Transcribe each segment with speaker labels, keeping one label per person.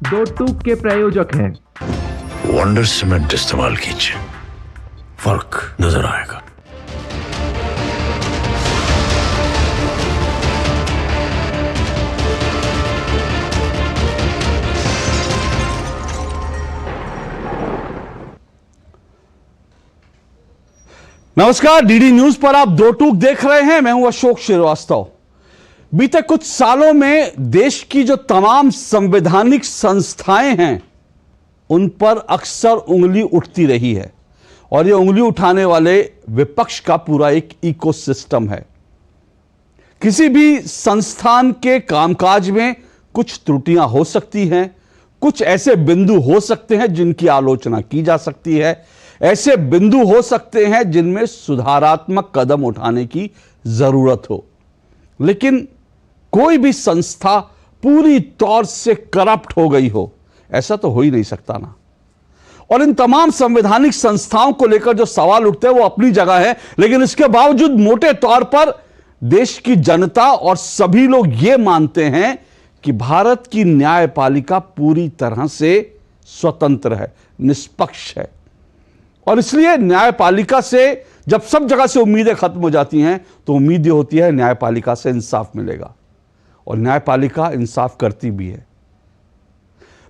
Speaker 1: दो टूक के प्रायोजक हैं।
Speaker 2: वंडर सीमेंट इस्तेमाल कीजिए, फर्क नजर आएगा।
Speaker 3: नमस्कार, डीडी न्यूज पर आप दो टूक देख रहे हैं। मैं हूं अशोक श्रीवास्तव। बीते कुछ सालों में देश की जो तमाम संवैधानिक संस्थाएं हैं उन पर अक्सर उंगली उठती रही है और ये उंगली उठाने वाले विपक्ष का पूरा एक इकोसिस्टम है। किसी भी संस्थान के कामकाज में कुछ त्रुटियां हो सकती हैं, कुछ ऐसे बिंदु हो सकते हैं जिनकी आलोचना की जा सकती है, ऐसे बिंदु हो सकते हैं जिनमें सुधारात्मक कदम उठाने की जरूरत हो, लेकिन कोई भी संस्था पूरी तौर से करप्ट हो गई हो, ऐसा तो हो ही नहीं सकता ना। और इन तमाम संवैधानिक संस्थाओं को लेकर जो सवाल उठते हैं वो अपनी जगह है, लेकिन इसके बावजूद मोटे तौर पर देश की जनता और सभी लोग ये मानते हैं कि भारत की न्यायपालिका पूरी तरह से स्वतंत्र है, निष्पक्ष है। और इसलिए न्यायपालिका से जब सब जगह से उम्मीदें खत्म हो जाती हैं तो उम्मीद ये होती है न्यायपालिका से इंसाफ मिलेगा, और न्यायपालिका इंसाफ करती भी है।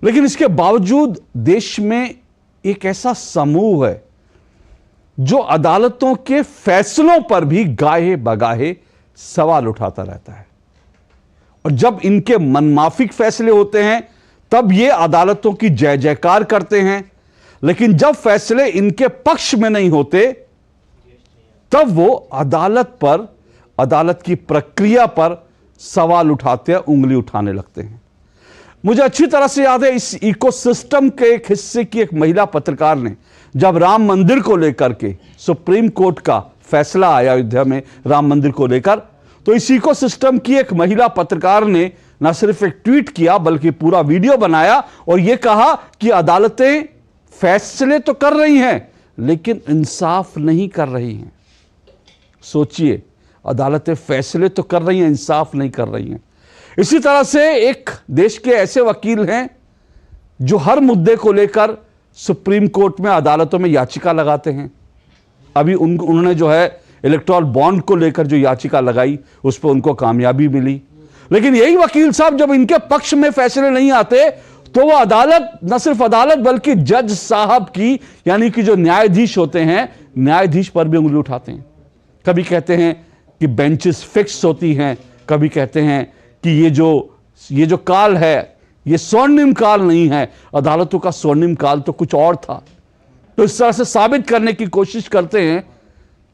Speaker 3: लेकिन इसके बावजूद देश में एक ऐसा समूह है जो अदालतों के फैसलों पर भी गाहे बगाहे सवाल उठाता रहता है, और जब इनके मनमाफिक फैसले होते हैं तब ये अदालतों की जय जयकार करते हैं, लेकिन जब फैसले इनके पक्ष में नहीं होते तब वो अदालत पर, अदालत की प्रक्रिया पर सवाल उठाते हैं, उंगली उठाने लगते हैं। मुझे अच्छी तरह से याद है, इस इकोसिस्टम के एक हिस्से की एक महिला पत्रकार ने जब राम मंदिर को लेकर के सुप्रीम कोर्ट का फैसला आया अयोध्या में राम मंदिर को लेकर, तो इस इकोसिस्टम की एक महिला पत्रकार ने न सिर्फ एक ट्वीट किया बल्कि पूरा वीडियो बनाया और यह कहा कि अदालतें फैसले तो कर रही हैं लेकिन इंसाफ नहीं कर रही हैं। सोचिए, अदालतें फैसले तो कर रही हैं, इंसाफ नहीं कर रही हैं। इसी तरह से एक देश के ऐसे वकील हैं जो हर मुद्दे को लेकर सुप्रीम कोर्ट में, अदालतों में याचिका लगाते हैं। अभी उन्होंने जो है इलेक्टोरल बॉन्ड को लेकर जो याचिका लगाई उस पर उनको कामयाबी मिली। लेकिन यही वकील साहब जब इनके पक्ष में फैसले नहीं आते तो वो अदालत, न सिर्फ अदालत बल्कि जज साहब की, यानी कि जो न्यायाधीश होते हैं, न्यायाधीश पर भी उंगली उठाते हैं। कभी कहते हैं कि बेंचेस फिक्स होती हैं, कभी कहते हैं कि ये जो काल है ये स्वर्णिम काल नहीं है, अदालतों का स्वर्णिम काल तो कुछ और था। तो इस तरह से साबित करने की कोशिश करते हैं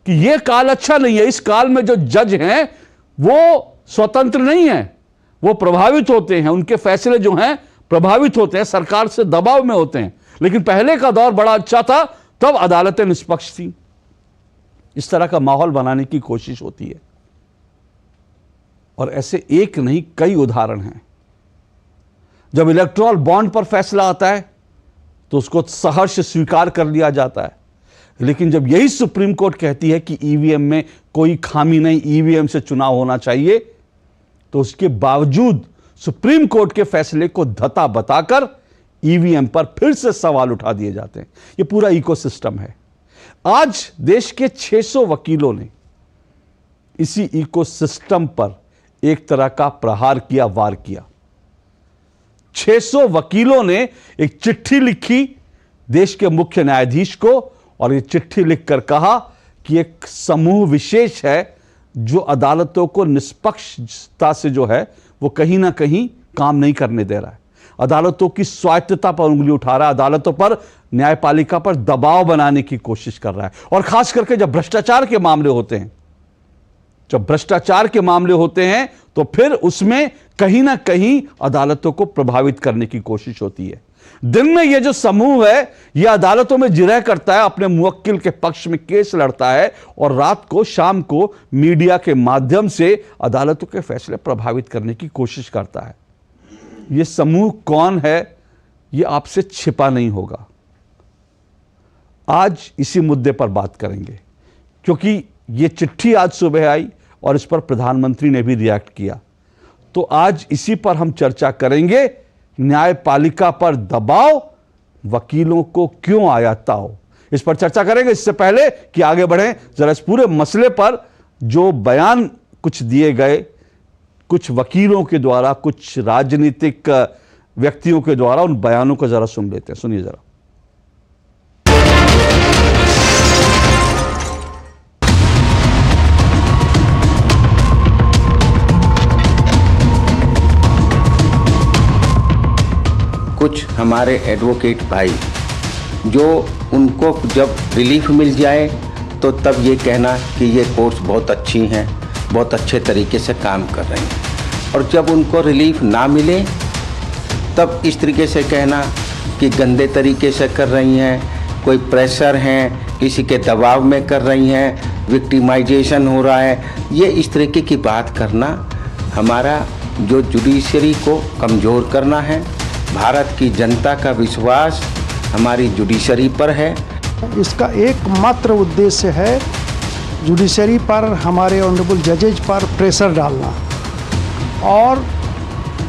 Speaker 3: कि ये काल अच्छा नहीं है, इस काल में जो जज हैं वो स्वतंत्र नहीं है, वो प्रभावित होते हैं, उनके फैसले जो हैं प्रभावित होते हैं, सरकार से दबाव में होते हैं। लेकिन पहले का दौर बड़ा अच्छा था, तब अदालतें निष्पक्ष थी। इस तरह का माहौल बनाने की कोशिश होती है, और ऐसे एक नहीं कई उदाहरण हैं। जब इलेक्टोरल बॉन्ड पर फैसला आता है तो उसको सहर्ष स्वीकार कर लिया जाता है, लेकिन जब यही सुप्रीम कोर्ट कहती है कि ईवीएम में कोई खामी नहीं, ईवीएम से चुनाव होना चाहिए, तो उसके बावजूद सुप्रीम कोर्ट के फैसले को धता बताकर ईवीएम पर फिर से सवाल उठा दिए जाते हैं। यह पूरा इकोसिस्टम है। आज देश के 600 वकीलों ने इसी इकोसिस्टम पर एक तरह का प्रहार किया, वार किया। 600 वकीलों ने एक चिट्ठी लिखी देश के मुख्य न्यायाधीश को, और ये चिट्ठी लिखकर कहा कि एक समूह विशेष है जो अदालतों को निष्पक्षता से जो है वो कहीं ना कहीं काम नहीं करने दे रहा है, अदालतों की स्वायत्तता पर उंगली उठा रहा है, अदालतों पर, न्यायपालिका पर दबाव बनाने की कोशिश कर रहा है। और खास करके जब भ्रष्टाचार के मामले होते हैं, जब भ्रष्टाचार के मामले होते हैं तो फिर उसमें कहीं ना कहीं अदालतों को प्रभावित करने की कोशिश होती है। दिन में यह जो समूह है यह अदालतों में जिरह करता है, अपने मुवक्किल के पक्ष में केस लड़ता है, और रात को, शाम को मीडिया के माध्यम से अदालतों के फैसले प्रभावित करने की कोशिश करता है। यह समूह कौन है यह आपसे छिपा नहीं होगा। आज इसी मुद्दे पर बात करेंगे, क्योंकि यह चिट्ठी आज सुबह आई और इस पर प्रधानमंत्री ने भी रिएक्ट किया। तो आज इसी पर हम चर्चा करेंगे न्यायपालिका पर दबाव, वकीलों को क्यों आया ताव? इस पर चर्चा करेंगे। इससे पहले कि आगे बढ़ें, जरा इस पूरे मसले पर जो बयान कुछ दिए गए, कुछ वकीलों के द्वारा, कुछ राजनीतिक व्यक्तियों के द्वारा, उन बयानों को जरा सुन लेते हैं। सुनिए जरा।
Speaker 4: कुछ हमारे एडवोकेट भाई जो उनको जब रिलीफ मिल जाए तो तब ये कहना कि ये कोर्ट्स बहुत अच्छी हैं, बहुत अच्छे तरीके से काम कर रही हैं, और जब उनको रिलीफ ना मिले तब इस तरीके से कहना कि गंदे तरीके से कर रही हैं, कोई प्रेशर हैं, किसी के दबाव में कर रही हैं, विक्टिमाइजेशन हो रहा है। ये इस तरीके की बात करना हमारा जो जुडिशरी को कमज़ोर करना है। भारत की जनता का विश्वास हमारी जुडिशरी पर है।
Speaker 5: इसका एकमात्र उद्देश्य है जुडिशरी पर, हमारे ऑनरेबल जजेज पर प्रेशर डालना और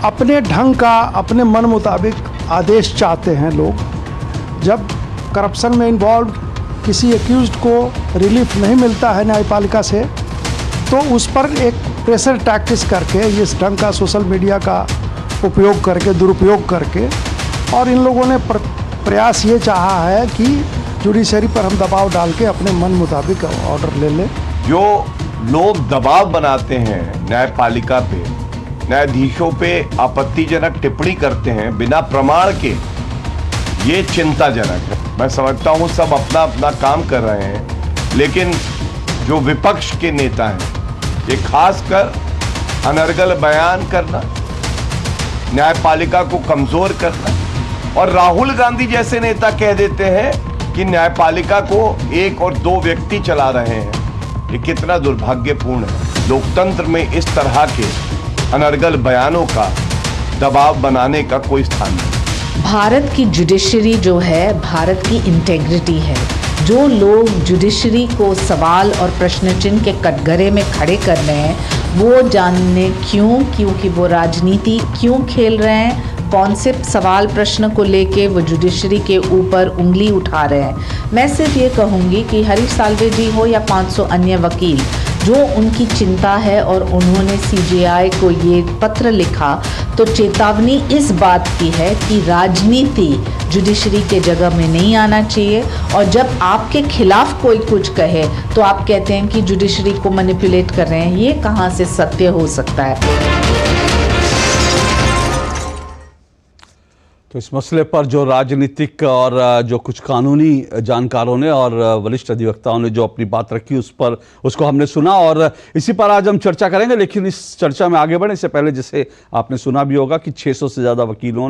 Speaker 5: अपने ढंग का, अपने मन मुताबिक आदेश चाहते हैं लोग। जब करप्शन में इन्वॉल्व किसी एक्यूज्ड को रिलीफ नहीं मिलता है न्यायपालिका से, तो उस पर एक प्रेशर टैक्टिस करके, इस ढंग का सोशल मीडिया का उपयोग करके, दुरुपयोग करके, और इन लोगों ने प्रयास ये चाहा है कि जुडिशरी पर हम दबाव डाल के अपने मन मुताबिक ऑर्डर ले लें।
Speaker 6: जो लोग दबाव बनाते हैं न्यायपालिका पे, न्यायाधीशों पे आपत्तिजनक टिप्पणी करते हैं बिना प्रमाण के, ये चिंताजनक है। मैं समझता हूँ सब अपना अपना काम कर रहे हैं, लेकिन जो विपक्ष के नेता हैं, ये खासकर अनर्गल बयान करना, न्यायपालिका को कमजोर करना, और राहुल गांधी जैसे नेता कह देते हैं कि न्यायपालिका को एक और दो व्यक्ति चला रहे हैं। ये कितना दुर्भाग्यपूर्ण है। लोकतंत्र में इस तरह के अनर्गल बयानों का, दबाव बनाने का कोई स्थान नहीं।
Speaker 7: भारत की जुडिशरी जो है, भारत की इंटेग्रिटी है। जो लोग जुडिशरी को सवाल और प्रश्न चिन्ह के कटघरे में खड़े कर रहे हैं, वो जानने क्योंकि वो राजनीति क्यों खेल रहे हैं, कौन से सवाल प्रश्न को लेके वो जुडिशरी के ऊपर उंगली उठा रहे हैं। मैं सिर्फ ये कहूँगी कि हरीश साल्वे जी हो या 500 अन्य वकील, जो उनकी चिंता है और उन्होंने सीजेआई को ये पत्र लिखा, तो चेतावनी इस बात की है कि राजनीति जुडिशरी के जगह में नहीं आना चाहिए। और जब आपके खिलाफ कोई कुछ कहे तो आप कहते हैं कि जुडिशरी को मैनिपुलेट कर रहे हैं। ये कहाँ से सत्य हो सकता है?
Speaker 3: तो इस मसले पर जो राजनीतिक और जो कुछ कानूनी जानकारों ने और वरिष्ठ अधिवक्ताओं ने जो अपनी बात रखी, उसको हमने सुना और इसी पर आज हम चर्चा करेंगे। लेकिन इस चर्चा में आगे बढ़ने से पहले, जैसे आपने सुना भी होगा कि 600 से ज़्यादा वकीलों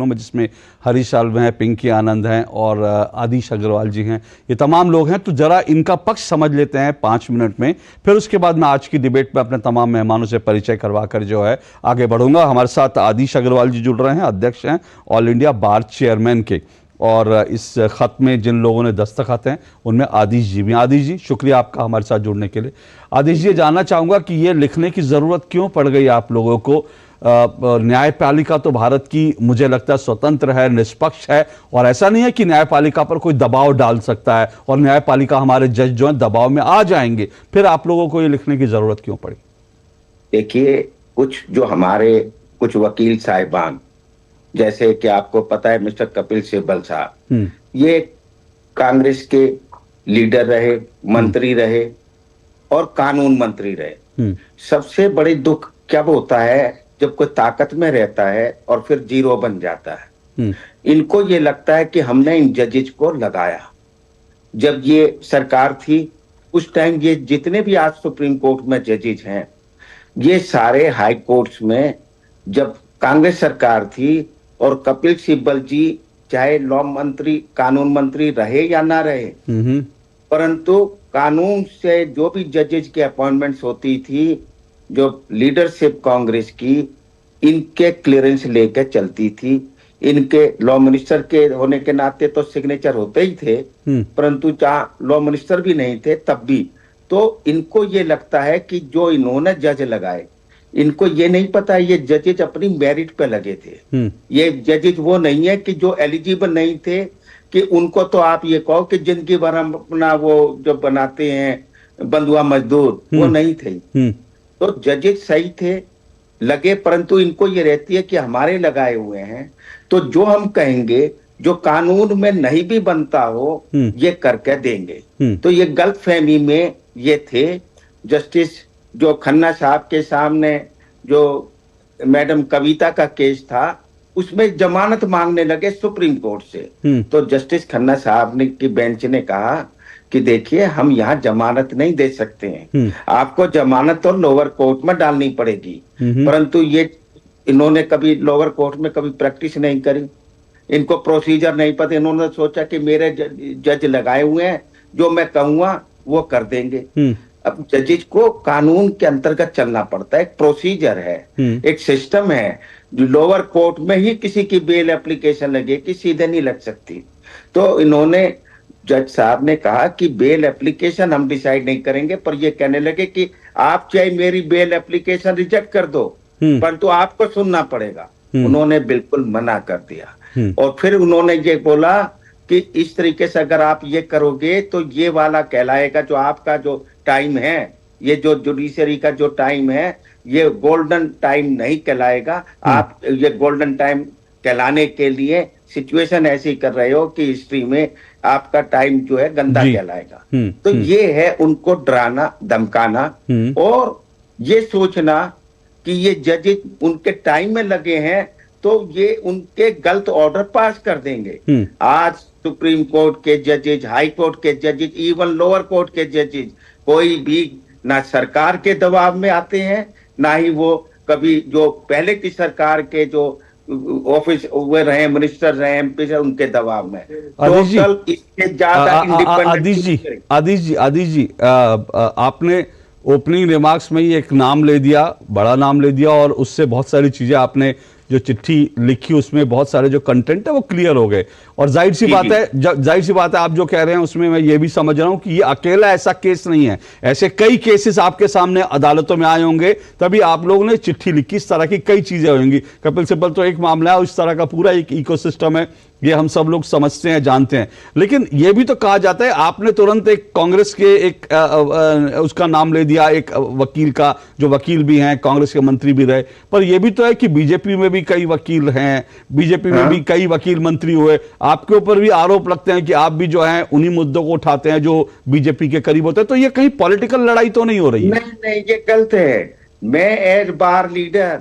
Speaker 3: में जिसमें हरीश साल्वे हैं, पिंकी आनंद हैं और आदिश अग्रवाल जी हैं, ये तमाम लोग हैं। तो ज़रा इनका पक्ष समझ लेते हैं 5 मिनट में, फिर उसके बाद मैं आज की डिबेट में अपने तमाम मेहमानों से परिचय करवा कर जो है आगे बढ़ूंगा। हमारे साथ आदिश अग्रवाल जी जुड़ रहे हैं, अध्यक्ष हैं ऑल इंडिया बार चेयरमैन के, और इस खत में जिन लोगों ने दस्तखत हैं उनमें आदिश जी भी। आदिश जी, शुक्रिया आपका हमारे साथ जुड़ने के लिए। आदिश जी, जानना चाहूंगा कि ये लिखने की जरूरत क्यों पड़ गई आप लोगों को? न्यायपालिका तो भारत की मुझे लगता है स्वतंत्र है, निष्पक्ष है, और ऐसा नहीं है कि न्यायपालिका पर कोई दबाव डाल सकता है और न्यायपालिका हमारे जज जो है दबाव में आ जाएंगे। फिर आप लोगों को ये लिखने की जरूरत क्यों पड़ी?
Speaker 4: देखिए, कुछ वकील साहिबान, जैसे कि आपको पता है मिस्टर कपिल सिब्बल साहब, ये कांग्रेस के लीडर रहे, मंत्री रहे और कानून मंत्री रहे। सबसे बड़ी दुख क्या होता है जब कोई ताकत में रहता है और फिर जीरो बन जाता है। इनको ये लगता है कि हमने इन जजेज को लगाया। जब ये सरकार थी उस टाइम ये जितने भी आज सुप्रीम कोर्ट में जजेज हैं, ये सारे हाई कोर्ट्स में, जब कांग्रेस सरकार थी और कपिल सिब्बल जी चाहे लॉ मंत्री, कानून मंत्री रहे या ना रहे, परंतु कानून से जो भी जजेज की अपॉइंटमेंट्स होती थी, जो लीडरशिप कांग्रेस की, इनके क्लियरेंस लेकर चलती थी। इनके लॉ मिनिस्टर के होने के नाते तो सिग्नेचर होते ही थे, परंतु जहाँ लॉ मिनिस्टर भी नहीं थे तब भी, तो इनको ये लगता है कि जो इन्होंने जज लगाए इनको ये नहीं पता, ये जजेज अपनी मेरिट पे लगे थे। ये जजेज वो नहीं है कि जो एलिजिबल नहीं थे, कि उनको तो आप ये कहो कि जिंदगी भर हम अपना वो जो बनाते हैं बंधुआ मजदूर, वो नहीं थे। तो जजेज सही थे, लगे, परंतु इनको ये रहती है कि हमारे लगाए हुए हैं, तो जो हम कहेंगे जो कानून में नहीं भी बनता हो ये करके देंगे। तो ये गलतफहमी में ये थे। जस्टिस जो खन्ना साहब के सामने जो मैडम कविता का केस था, उसमें जमानत मांगने लगे सुप्रीम कोर्ट से। तो जस्टिस खन्ना साहब ने की बेंच ने कहा कि देखिए, हम यहाँ जमानत नहीं दे सकते हैं, आपको जमानत तो लोअर कोर्ट में डालनी पड़ेगी। परंतु ये इन्होंने कभी लोअर कोर्ट में कभी प्रैक्टिस नहीं करी, इनको प्रोसीजर नहीं पता। इन्होंने सोचा कि मेरे जज लगाए हुए हैं, जो मैं कहूंगा वो कर देंगे। अब जजेज को कानून के अंतर्गत चलना पड़ता है, एक प्रोसीजर है, एक सिस्टम है। लोअर कोर्ट में ही किसी की बेल एप्लीकेशन लगे कि सीधे नहीं लग सकती। तो इन्होंने, जज साहब ने कहा कि बेल एप्लीकेशन हम डिसाइड नहीं करेंगे, पर ये कहने लगे कि आप चाहे मेरी बेल एप्लीकेशन रिजेक्ट कर दो, परंतु आपको सुनना पड़ेगा। उन्होंने बिल्कुल मना कर दिया। और फिर उन्होंने ये बोला कि इस तरीके से अगर आप ये करोगे तो ये वाला कहलाएगा, जो आपका जो टाइम है, ये जो जुडिशरी का जो टाइम है, ये गोल्डन टाइम नहीं कहलाएगा। आप ये गोल्डन टाइम कहलाने के लिए सिचुएशन ऐसी कर रहे हो कि हिस्ट्री में आपका टाइम जो है गंदा कहलाएगा। तो ये है उनको डराना, धमकाना और ये सोचना कि ये जजेज उनके टाइम में लगे हैं तो ये उनके गलत ऑर्डर पास कर देंगे। आज सुप्रीम कोर्ट के जजेज, हाई कोर्ट के जजेज, इवन लोअर कोर्ट के जजेज, कोई भी ना सरकार के दबाव में आते हैं, ना ही वो कभी जो पहले की सरकार के जो ऑफिस हुए रहे, मिनिस्टर रहे, एमपी रहे, उनके दबाव में। टोटल इससे ज्यादा इंडिपेंडेंट।
Speaker 3: आदिश जी, आपने ओपनिंग रिमार्क्स में ही एक नाम ले दिया, बड़ा नाम ले दिया, और उससे बहुत सारी चीजें आपने जो चिट्ठी लिखी उसमें बहुत सारे जो कंटेंट है वो क्लियर हो गए। और जाहिर सी बात है आप जो कह रहे हैं उसमें मैं ये भी समझ रहा हूं कि ये अकेला ऐसा केस नहीं है, ऐसे कई केसेस आपके सामने अदालतों में आए होंगे, तभी आप लोगों ने चिट्ठी लिखी। इस तरह की कई चीजें होंगी। कपिल सिब्बल तो एक मामला है, इस तरह का पूरा एक इकोसिस्टम है, ये हम सब लोग समझते हैं, जानते हैं। लेकिन यह भी तो कहा जाता है, आपने तुरंत एक कांग्रेस के एक उसका नाम ले दिया, एक वकील का, जो वकील भी हैं, कांग्रेस के मंत्री भी रहे, पर यह भी तो है कि बीजेपी में भी कई वकील हैं, बीजेपी में भी कई वकील मंत्री हुए, आपके ऊपर भी आरोप लगते हैं कि आप भी जो हैं उन्हीं मुद्दों को उठाते हैं जो बीजेपी के करीब होते हैं। तो ये कहीं पॉलिटिकल लड़ाई तो नहीं हो रही है?
Speaker 4: नहीं, ये गलत है। मैं एज बार लीडर,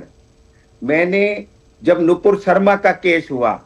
Speaker 4: मैंने जब नुपुर शर्मा का केस हुआ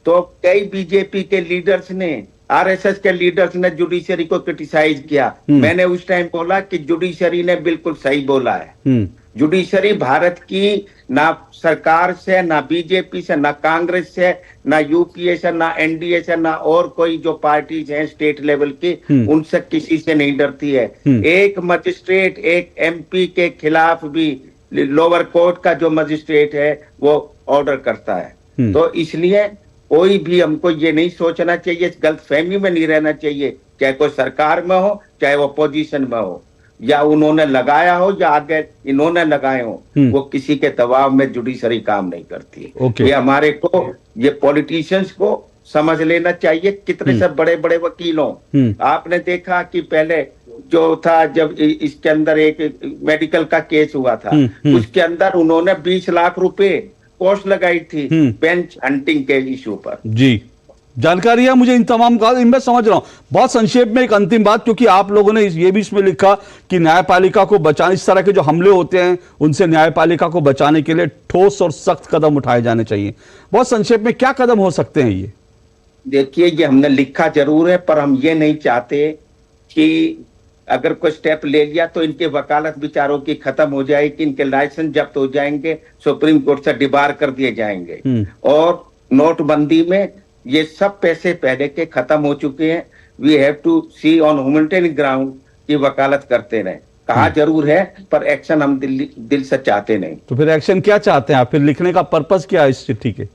Speaker 4: तो कई बीजेपी के लीडर्स ने, आरएसएस के लीडर्स ने जुडिशरी को क्रिटिसाइज किया। मैंने उस टाइम बोला कि जुडिशरी ने बिल्कुल सही बोला है। जुडिशरी भारत की ना सरकार से, ना बीजेपी से, ना कांग्रेस से, ना यूपीए से, ना एनडीए से, ना और कोई जो पार्टीज हैं स्टेट लेवल की, उनसे किसी से नहीं डरती है। एक मजिस्ट्रेट, एक एमपी के खिलाफ भी लोअर कोर्ट का जो मजिस्ट्रेट है वो ऑर्डर करता है। तो इसलिए कोई भी हमको ये नहीं सोचना चाहिए, इस गलतफहमी में नहीं रहना चाहिए, चाहे कोई सरकार में हो, चाहे वो अपोजिशन में हो, या उन्होंने लगाया हो या आगे इन्होंने लगाए हो, वो किसी के दबाव में जुडिशरी काम नहीं करती है। ये हमारे को, ये पॉलिटिशियंस को समझ लेना चाहिए। कितने सब बड़े बड़े वकीलों, आपने देखा कि पहले जो था, जब इसके अंदर एक मेडिकल का केस हुआ था, उसके अंदर उन्होंने 20 लाख रुपए कॉस्ट लगाई थी बेंच हंटिंग के इशू पर।
Speaker 3: जी, जानकारी है मुझे इन तमाम का, मैं समझ रहा हूं। बहुत संक्षेप में एक अंतिम बात, क्योंकि आप लोगों ने ये भी इसमें लिखा कि न्यायपालिका को बचाने, इस तरह के जो हमले होते हैं उनसे न्यायपालिका को बचाने के लिए ठोस और सख्त कदम उठाए जाने चाहिए। बहुत संक्षेप में क्या कदम हो सकते हैं ये?
Speaker 4: देखिए, ये हमने लिखा जरूर है, पर हम ये नहीं चाहते कि अगर कोई स्टेप ले लिया तो इनके वकालत विचारों की खत्म हो जाएगी, इनके लाइसेंस जब्त हो जाएंगे, सुप्रीम कोर्ट से डिबार कर दिए जाएंगे। और नोटबंदी में ये सब पैसे पहले के खत्म हो चुके हैं। We have to see on humanitarian ground की वकालत करते रहे। कहा जरूर है, पर एक्शन हम दिल से चाहते नहीं।
Speaker 3: तो फिर एक्शन क्या चाहते हैं आप? फिर लिखने का पर्पस क्या है इस चिट्ठी के?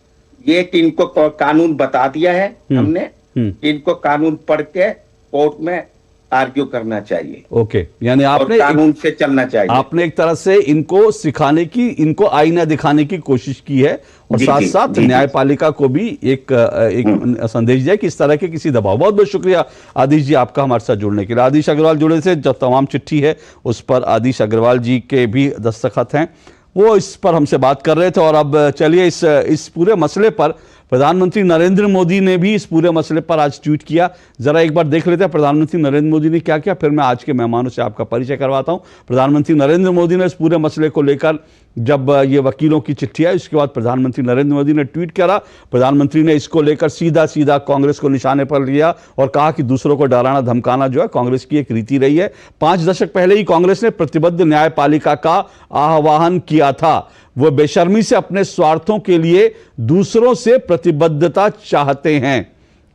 Speaker 4: ये कि इनको कानून बता दिया है हमने, इनको कानून पढ़ के कोर्ट में आर्ग्यू करना चाहिए
Speaker 3: ओके, यानी
Speaker 4: और
Speaker 3: आपने
Speaker 4: कानून से चलना चाहिए।
Speaker 3: आपने एक तरह से इनको सिखाने की, इनको आईना दिखाने की कोशिश की है और
Speaker 4: जी,
Speaker 3: साथ
Speaker 4: जी,
Speaker 3: साथ
Speaker 4: जी, जी।
Speaker 3: न्यायपालिका को भी एक संदेश दिया कि इस तरह के किसी दबाव। बहुत बहुत शुक्रिया आदिश जी आपका हमारे साथ जुड़ने के लिए। आदिश अग्रवाल जुड़े थे, जो तमाम चिट्ठी है उस पर आदिश अग्रवाल जी के भी दस्तखत हैं, वो इस पर हमसे बात कर रहे थे। और अब चलिए इस पूरे मसले पर प्रधानमंत्री नरेंद्र मोदी ने भी इस पूरे मसले पर आज ट्वीट किया। जरा एक बार देख लेते हैं प्रधानमंत्री नरेंद्र मोदी ने क्या किया, फिर मैं आज के मेहमानों से आपका परिचय करवाता हूं। प्रधानमंत्री नरेंद्र मोदी ने इस पूरे मसले को लेकर, जब ये वकीलों की चिट्ठी आई उसके बाद प्रधानमंत्री नरेंद्र मोदी ने ट्वीट करा। प्रधानमंत्री ने इसको लेकर सीधा सीधा कांग्रेस को निशाने पर लिया और कहा कि दूसरों को डराना धमकाना जो है कांग्रेस की एक रीति रही है। 5 दशक पहले ही कांग्रेस ने प्रतिबद्ध न्यायपालिका का आह्वान किया था। वो बेशर्मी से अपने स्वार्थों के लिए दूसरों से प्रतिबद्धता चाहते हैं।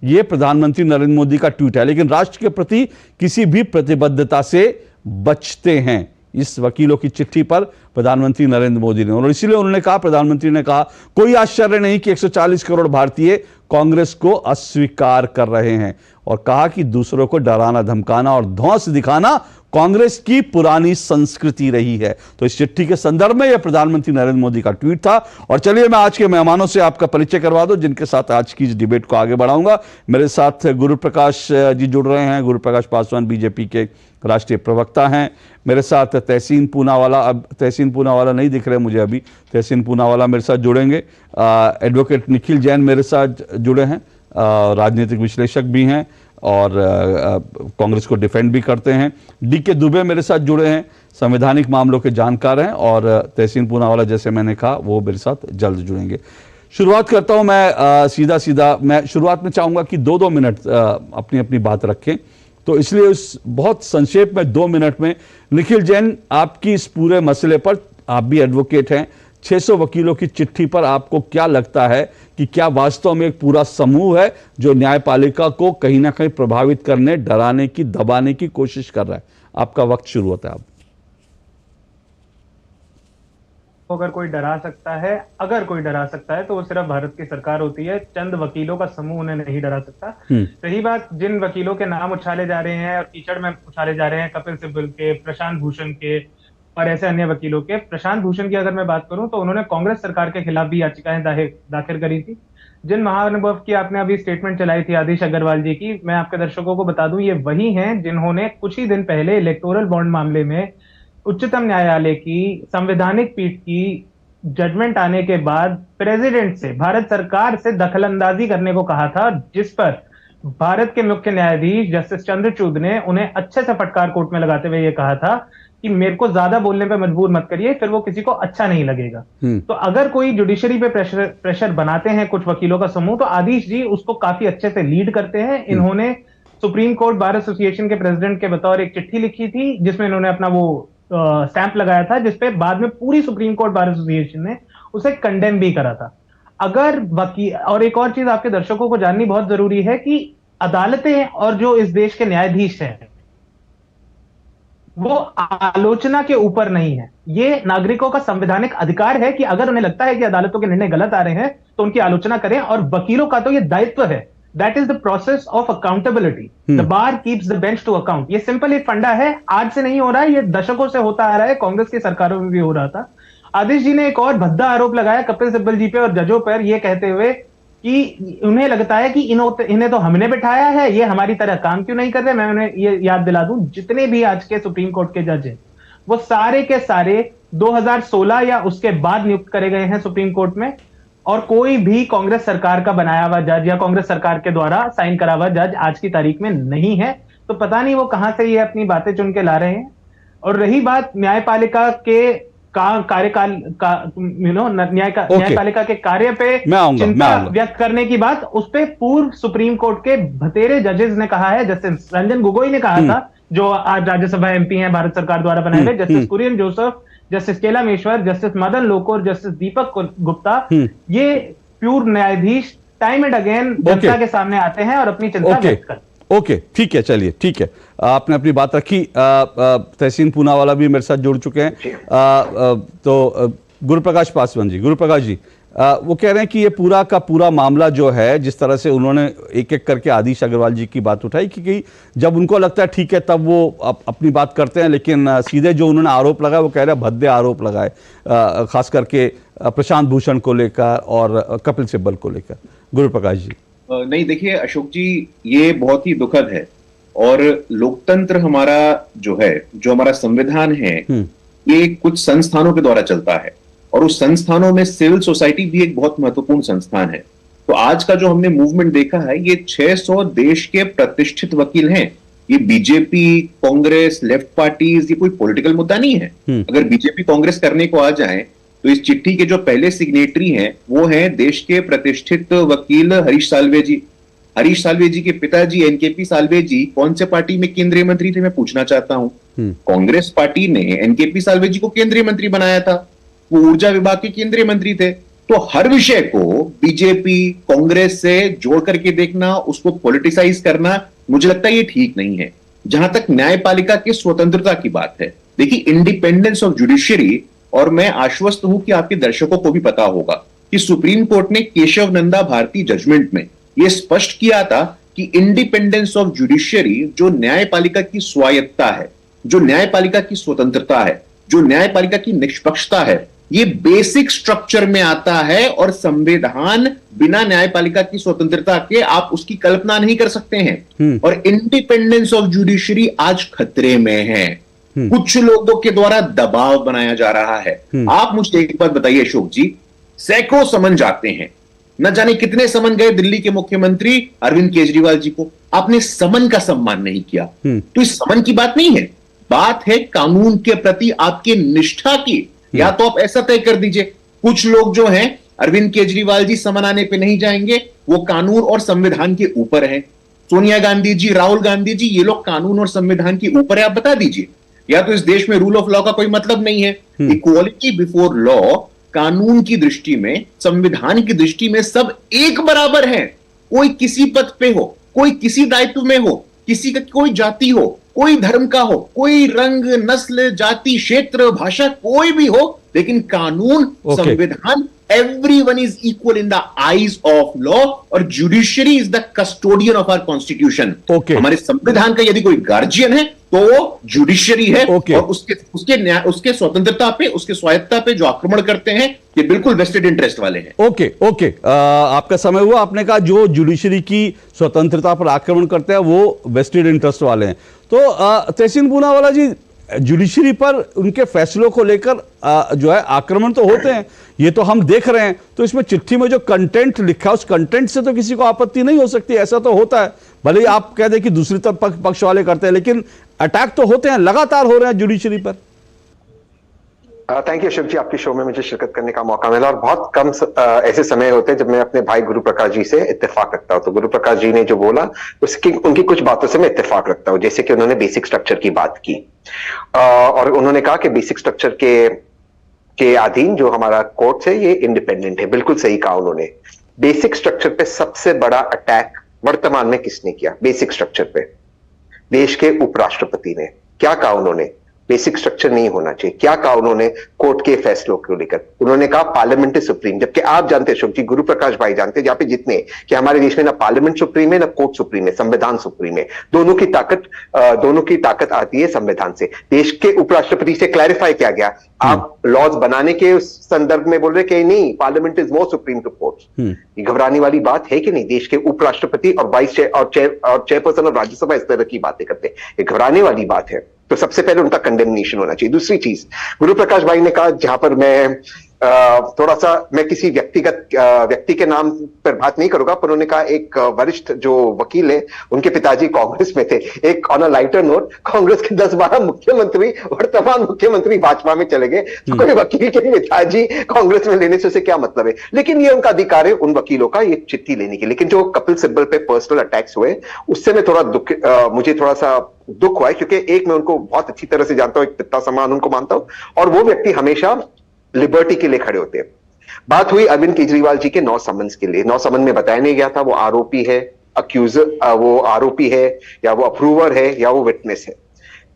Speaker 3: यह प्रधानमंत्री नरेंद्र मोदी का ट्वीट है, लेकिन राष्ट्र के प्रति किसी भी प्रतिबद्धता से बचते हैं। इस वकीलों की चिट्ठी पर प्रधानमंत्री नरेंद्र मोदी ने, और इसलिए उन्होंने कहा, प्रधानमंत्री ने कहा, कोई आश्चर्य नहीं कि 140 करोड़ भारतीय कांग्रेस को अस्वीकार कर रहे हैं, और कहा कि दूसरों को डराना धमकाना और धौंस दिखाना कांग्रेस की पुरानी संस्कृति रही है। तो इस चिट्ठी के संदर्भ में यह प्रधानमंत्री नरेंद्र मोदी का ट्वीट था। और चलिए मैं आज के मेहमानों से आपका परिचय करवा दूं, जिनके साथ आज की इस डिबेट को आगे बढ़ाऊंगा। मेरे साथ गुरु प्रकाश जी जुड़ रहे हैं। गुरु प्रकाश पासवान बीजेपी के राष्ट्रीय प्रवक्ता हैं। मेरे साथ तहसीन पूनावाला, अब तहसीन पूनावाला नहीं दिख रहे मुझे अभी, तहसीन पूनावाला मेरे साथ जुड़ेंगे। एडवोकेट निखिल जैन मेरे साथ जुड़े हैं, राजनीतिक विश्लेषक भी हैं और कांग्रेस को डिफेंड भी करते हैं। डीके दुबे मेरे साथ जुड़े हैं, संवैधानिक मामलों के जानकार हैं, और तहसीन पूनावाला जैसे मैंने कहा वो मेरे साथ जल्द जुड़ेंगे। शुरुआत करता हूं मैं सीधा मैं शुरुआत में चाहूंगा कि 2-2 मिनट अपनी अपनी बात रखें, तो इसलिए उस बहुत संक्षेप में 2 मिनट में निखिल जैन, आपकी इस पूरे मसले पर, आप भी एडवोकेट हैं, 600 वकीलों की चिट्ठी पर आपको क्या लगता है कि क्या वास्तव में एक पूरा समूह है जो न्यायपालिका को कहीं ना कहीं प्रभावित करने, डराने की, दबाने की कोशिश कर रहा है? आपका वक्त शुरू होता है। अब
Speaker 8: अगर कोई डरा सकता है तो वो सिर्फ भारत की सरकार होती है। चंद वकीलों का समूह उन्हें नहीं डरा सकता। रही बात जिन वकीलों के नाम उछाले जा रहे हैं और कीचड़ में उछाले जा रहे हैं, कपिल सिब्बल के, प्रशांत भूषण के और ऐसे अन्य वकीलों के। प्रशांत भूषण की अगर मैं बात करूं तो उन्होंने कांग्रेस सरकार के खिलाफ भी याचिकाएं दाखिल करी थी। जिन महानुभव की आपने अभी स्टेटमेंट चलाई थी आदिश अग्रवाल जी की, मैं आपके दर्शकों को बता दूं, ये वही हैं जिन्होंने कुछ ही दिन पहले इलेक्टोरल बॉन्ड मामले में उच्चतम न्यायालय की संवैधानिक पीठ की जजमेंट आने के बाद प्रेसिडेंट से, भारत सरकार से दखलंदाजी करने को कहा था, जिस पर भारत के मुख्य न्यायाधीश जस्टिस चंद्रचूड़ ने उन्हें अच्छे से फटकार कोर्ट में लगाते हुए ये कहा था कि मेरे को ज्यादा बोलने पे मजबूर मत करिए, फिर वो किसी को अच्छा नहीं लगेगा। तो अगर कोई जुडिशरी पे प्रेशर बनाते हैं कुछ वकीलों का समूह, तो आदिश जी उसको काफी अच्छे से लीड करते हैं। इन्होंने सुप्रीम कोर्ट बार एसोसिएशन के प्रेसिडेंट के बतौर एक चिट्ठी लिखी थी, जिसमें इन्होंने अपना वो स्टैंप लगाया था, जिसपे बाद में पूरी सुप्रीम कोर्ट बार एसोसिएशन ने उसे कंडेम भी करा था। अगर वकील, और एक और चीज आपके दर्शकों को जाननी बहुत जरूरी है कि अदालतें और जो इस देश के न्यायाधीश हैं वो आलोचना के ऊपर नहीं है। ये नागरिकों का संवैधानिक अधिकार है कि अगर उन्हें लगता है कि अदालतों के निर्णय गलत आ रहे हैं तो उनकी आलोचना करें, और वकीलों का तो ये दायित्व है। That is the process of accountability. The bar keeps the bench to account. ये सिंपल एक फंडा है, आज से नहीं हो रहा है, ये दशकों से होता आ रहा है, कांग्रेस की सरकारों में भी हो रहा था। आदिश जी ने एक और भद्दा आरोप लगाया कपिल सिब्बल जी पे और जजों पर, ये कहते हुए कि उन्हें लगता है कि इन्हें तो हमने बिठाया है, ये हमारी तरह काम क्यों नहीं कर रहे। मैं उन्हें ये याद दिला दूं, जितने भी आज के सुप्रीम कोर्ट के जज हैं वो सारे के सारे 2016 या उसके बाद नियुक्त करे गए हैं सुप्रीम कोर्ट में, और कोई भी कांग्रेस सरकार का बनाया हुआ जज या कांग्रेस सरकार के द्वारा साइन करा हुआ जज आज की तारीख में नहीं है। तो पता नहीं वो कहां से ये अपनी बातें चुन के ला रहे हैं। और रही बात न्यायपालिका के कार्यकाल का, न्यायपालिका के कार्य पे चिंता व्यक्त करने की बात, उस पे पूर्व सुप्रीम कोर्ट के भतेरे जजेस ने कहा है। जस्टिस रंजन गोगोई ने कहा था, जो आज राज्यसभा एमपी हैं भारत सरकार द्वारा बनाए हुए, justice Kurian Joseph, justice Chelameswar, justice Madan Lokur, justice Deepak Gupta, ये प्यूर न्यायाधीश टाइम एंड अगेन जनता के सामने आते हैं और अपनी चिंता व्यक्त करते हैं।
Speaker 3: ओके, ठीक है, चलिए, ठीक है, आपने अपनी बात रखी। तहसीन पूनावाला भी मेरे साथ जुड़ चुके हैं। तो गुरु प्रकाश पासवान जी, गुरु प्रकाश जी, वो कह रहे हैं कि ये पूरा का पूरा मामला जो है, जिस तरह से उन्होंने एक एक करके आदिश अग्रवाल जी की बात उठाई कि जब उनको लगता है ठीक है तब वो अपनी बात करते हैं, लेकिन सीधे जो उन्होंने आरोप लगाया वो कह रहे हैं भद्दे आरोप लगाए, खास करके प्रशांत भूषण को लेकर और कपिल सिब्बल को लेकर। गुरु प्रकाश जी।
Speaker 9: नहीं, देखिए अशोक जी, ये बहुत ही दुखद है और लोकतंत्र हमारा जो है, जो हमारा संविधान है, ये कुछ संस्थानों के द्वारा चलता है और उस संस्थानों में सिविल सोसाइटी भी एक बहुत महत्वपूर्ण संस्थान है। तो आज का जो हमने मूवमेंट देखा है, ये 600 देश के प्रतिष्ठित वकील हैं। ये बीजेपी, कांग्रेस, लेफ्ट पार्टीज, ये कोई पॉलिटिकल मुद्दा नहीं है। अगर बीजेपी कांग्रेस करने को आ जाए तो इस चिट्ठी के जो पहले सिग्नेटरी हैं वो हैं देश के प्रतिष्ठित वकील हरीश साल्वे जी। हरीश साल्वे जी के पिताजी एनकेपी साल्वे जी कौन से पार्टी में केंद्रीय मंत्री थे, मैं पूछना चाहता हूं। कांग्रेस पार्टी ने एनकेपी साल्वे जी को केंद्रीय मंत्री बनाया था, वो ऊर्जा विभाग के केंद्रीय मंत्री थे। तो हर विषय को बीजेपी कांग्रेस से जोड़ करके देखना, उसको पॉलिटिसाइज करना, मुझे लगता है ये ठीक नहीं है। जहां तक न्यायपालिका की स्वतंत्रता की बात है, देखिए इंडिपेंडेंस ऑफ जुडिशरी, और मैं आश्वस्त हूं कि आपके दर्शकों को भी पता होगा कि सुप्रीम कोर्ट ने केशव नंदा भारती जजमेंट में यह स्पष्ट किया था कि इंडिपेंडेंस ऑफ जुडिशरी, जो न्यायपालिका की स्वायत्तता है, जो न्यायपालिका की स्वतंत्रता है, जो न्यायपालिका की निष्पक्षता है, ये बेसिक स्ट्रक्चर में आता है और संविधान बिना न्यायपालिका की स्वतंत्रता के आप उसकी कल्पना नहीं कर सकते हैं। और इंडिपेंडेंस ऑफ जुडिशरी आज खतरे में है, कुछ लोगों के द्वारा दबाव बनाया जा रहा है। आप मुझे एक बात बताइए अशोक जी, सैकड़ों समन जाते हैं, न जाने कितने समन गए दिल्ली के मुख्यमंत्री अरविंद केजरीवाल जी को, आपने समन का सम्मान नहीं किया। तो इस समन की बात नहीं है, बात है कानून के प्रति आपकी निष्ठा की। या तो आप ऐसा तय कर दीजिए, कुछ लोग जो हैं अरविंद केजरीवाल जी समन आने पे नहीं जाएंगे, वो कानून और संविधान के ऊपर है। सोनिया गांधी जी, राहुल गांधी जी, ये लोग कानून और संविधान के ऊपर है, आप बता दीजिए। या तो इस देश में रूल ऑफ लॉ का कोई मतलब नहीं है। इक्वालिटी बिफोर लॉ, कानून की दृष्टि में, संविधान की दृष्टि में सब एक बराबर है। कोई किसी पद पे हो, कोई किसी दायित्व में हो, किसी का कोई जाति हो, कोई धर्म का हो, कोई रंग, नस्ल, जाति, क्षेत्र, भाषा, कोई भी हो, लेकिन कानून, संविधान, everyone is equal in the eyes of law, और judiciary is the custodian of our constitution. हमारे संविधान का यदि कोई गार्जियन है तो वो जुडिशरी है। और उसके स्वतंत्रता पे, उसके स्वायत्तता पे जो आक्रमण करते हैं, ये बिल्कुल वेस्टेड इंटरेस्ट वाले हैं।
Speaker 3: ओके, आपका समय हुआ। आपने कहा जो जुडिशरी की स्वतंत्रता पर आक्रमण करते हैं वो वेस्टेड इंटरेस्ट वाले हैं। तो तहसीन पूनावाला जी, जुडिशरी पर उनके फैसलों को लेकर जो है आक्रमण तो होते हैं, ये तो हम देख रहे हैं। तो इसमें चिट्ठी में जो कंटेंट लिखा है, उस कंटेंट से तो किसी को आपत्ति नहीं हो सकती, ऐसा तो होता है। भले ही आप कह दें कि दूसरी तरफ पक्ष वाले करते हैं, लेकिन अटैक तो होते हैं, लगातार हो रहे हैं जुडिशरी पर।
Speaker 10: थैंक यू अशोक जी, आपके शो में मुझे शिरकत करने का मौका मिला। और बहुत कम ऐसे समय होते हैं जब मैं अपने भाई गुरु प्रकाश जी से इत्तेफाक रखता हूं। तो गुरु प्रकाश जी ने जो बोला उनकी कुछ बातों से मैं इत्तेफाक रखता हूं। जैसे कि उन्होंने बेसिक स्ट्रक्चर की बात की और उन्होंने कहा कि बेसिक स्ट्रक्चर के अधीन जो हमारा कोर्ट है ये इंडिपेंडेंट है। बिल्कुल सही कहा उन्होंने। बेसिक स्ट्रक्चर पे सबसे बड़ा अटैक वर्तमान में किसने किया? बेसिक स्ट्रक्चर पे देश के उपराष्ट्रपति ने। क्या कहा उन्होंने? बेसिक स्ट्रक्चर नहीं होना चाहिए। क्या कहा उन्होंने कोर्ट के फैसलों को लेकर? उन्होंने कहा पार्लियामेंट इज सुप्रीम। जबकि आप जानते हैं अशोक जी, गुरु प्रकाश भाई जानते हैं, जहां पे जितने कि हमारे देश में ना पार्लियामेंट सुप्रीम है, ना कोर्ट सुप्रीम है, संविधान सुप्रीम है। दोनों की ताकत आती है संविधान से। देश के उपराष्ट्रपति से क्लैरिफाई किया गया, आप लॉज बनाने के संदर्भ में बोल रहे कि नहीं, parliament is more supreme to court. ये घबराने वाली बात है कि नहीं? देश के उपराष्ट्रपति और वाइस चेयरपर्सन और राज्यसभा इस तरह की बातें करते हैं, ये घबराने वाली बात है। तो सबसे पहले उनका कंडेमनेशन होना चाहिए। दूसरी चीज, गुरु प्रकाश भाई ने कहा, जहां पर मैं थोड़ा सा मैं किसी व्यक्ति के नाम पर बात नहीं करूंगा, पर उन्होंने कहा एक वरिष्ठ जो वकील है उनके पिताजी कांग्रेस में थे। एक on a lighter note, Congress के 10-12 मुख्यमंत्री वर्तमान मुख्यमंत्री भाजपा में चले गए, तो कोई वकील के पिताजी कांग्रेस में लेने से उसे क्या मतलब है? लेकिन ये उनका अधिकार है उन वकीलों का ये चिट्ठी लेने की। लेकिन जो कपिल सिब्बल पे पर्सनल अटैक्स हुए उससे मैं मुझे थोड़ा सा दुख हुआ है, क्योंकि एक मैं उनको बहुत अच्छी तरह से जानता हूं, एक पिता समान उनको मानता हूं, और वो व्यक्ति हमेशा लिबर्टी के लिए खड़े होते हैं। बात हुई अरविंद केजरीवाल जी के 9 समन्स के लिए। 9 समन में बताया नहीं गया था वो आरोपी है, वो आरोपी है, या वो अप्रूवर है, या वो विटनेस है।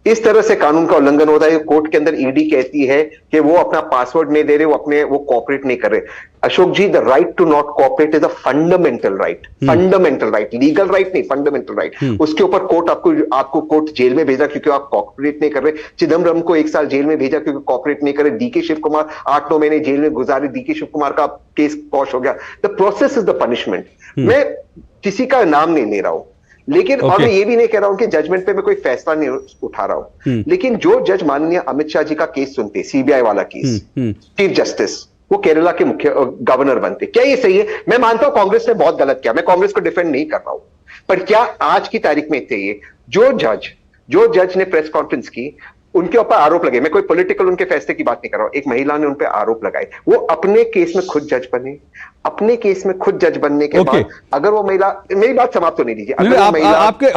Speaker 10: इस तरह से कानून का उल्लंघन होता है। कोर्ट के अंदर ईडी कहती है कि वो अपना पासवर्ड नहीं दे रहे, वो कोऑपरेट नहीं कर रहे। Ashok ji, the right to not cooperate is a fundamental right, fundamental right, legal right नहीं, फंडामेंटल राइट। उसके ऊपर कोर्ट आपको कोर्ट जेल में भेजा क्योंकि आप कोऑपरेट नहीं कर रहे। चिदम्बरम को 1 साल जेल में भेजा क्योंकि कोऑपरेट नहीं करे। डीके शिव कुमार 8-9 महीने जेल में गुजारे, डीके शिव कुमार का केस कॉश हो गया। The process is the punishment. मैं किसी का नाम नहीं ले रहा हूं, लेकिन और मैं ये भी नहीं कह रहा हूं कि जजमेंट पे मैं कोई फैसला नहीं उठा रहा हूं, लेकिन जो जज माननीय अमित शाह जी का केस सुनते, सीबीआई वाला केस, चीफ जस्टिस, वो केरला के मुख्य गवर्नर बनते, क्या ये सही है? मैं मानता हूं कांग्रेस ने बहुत गलत किया, मैं कांग्रेस को डिफेंड नहीं कर रहा हूं, पर क्या आज की तारीख में चाहिए जो जज ने प्रेस कॉन्फ्रेंस की, उनके ऊपर आरोप लगे, मैं कोई पॉलिटिकल उनके फैसले की बात नहीं कर रहा हूं, एक महिला ने उन पे आरोप लगाए, वो अपने केस में खुद जज बने, अपने केस में खुद जज बनने के बाद अगर वो महिला, मेरी बात समाप्त होने दीजिए,
Speaker 3: आपके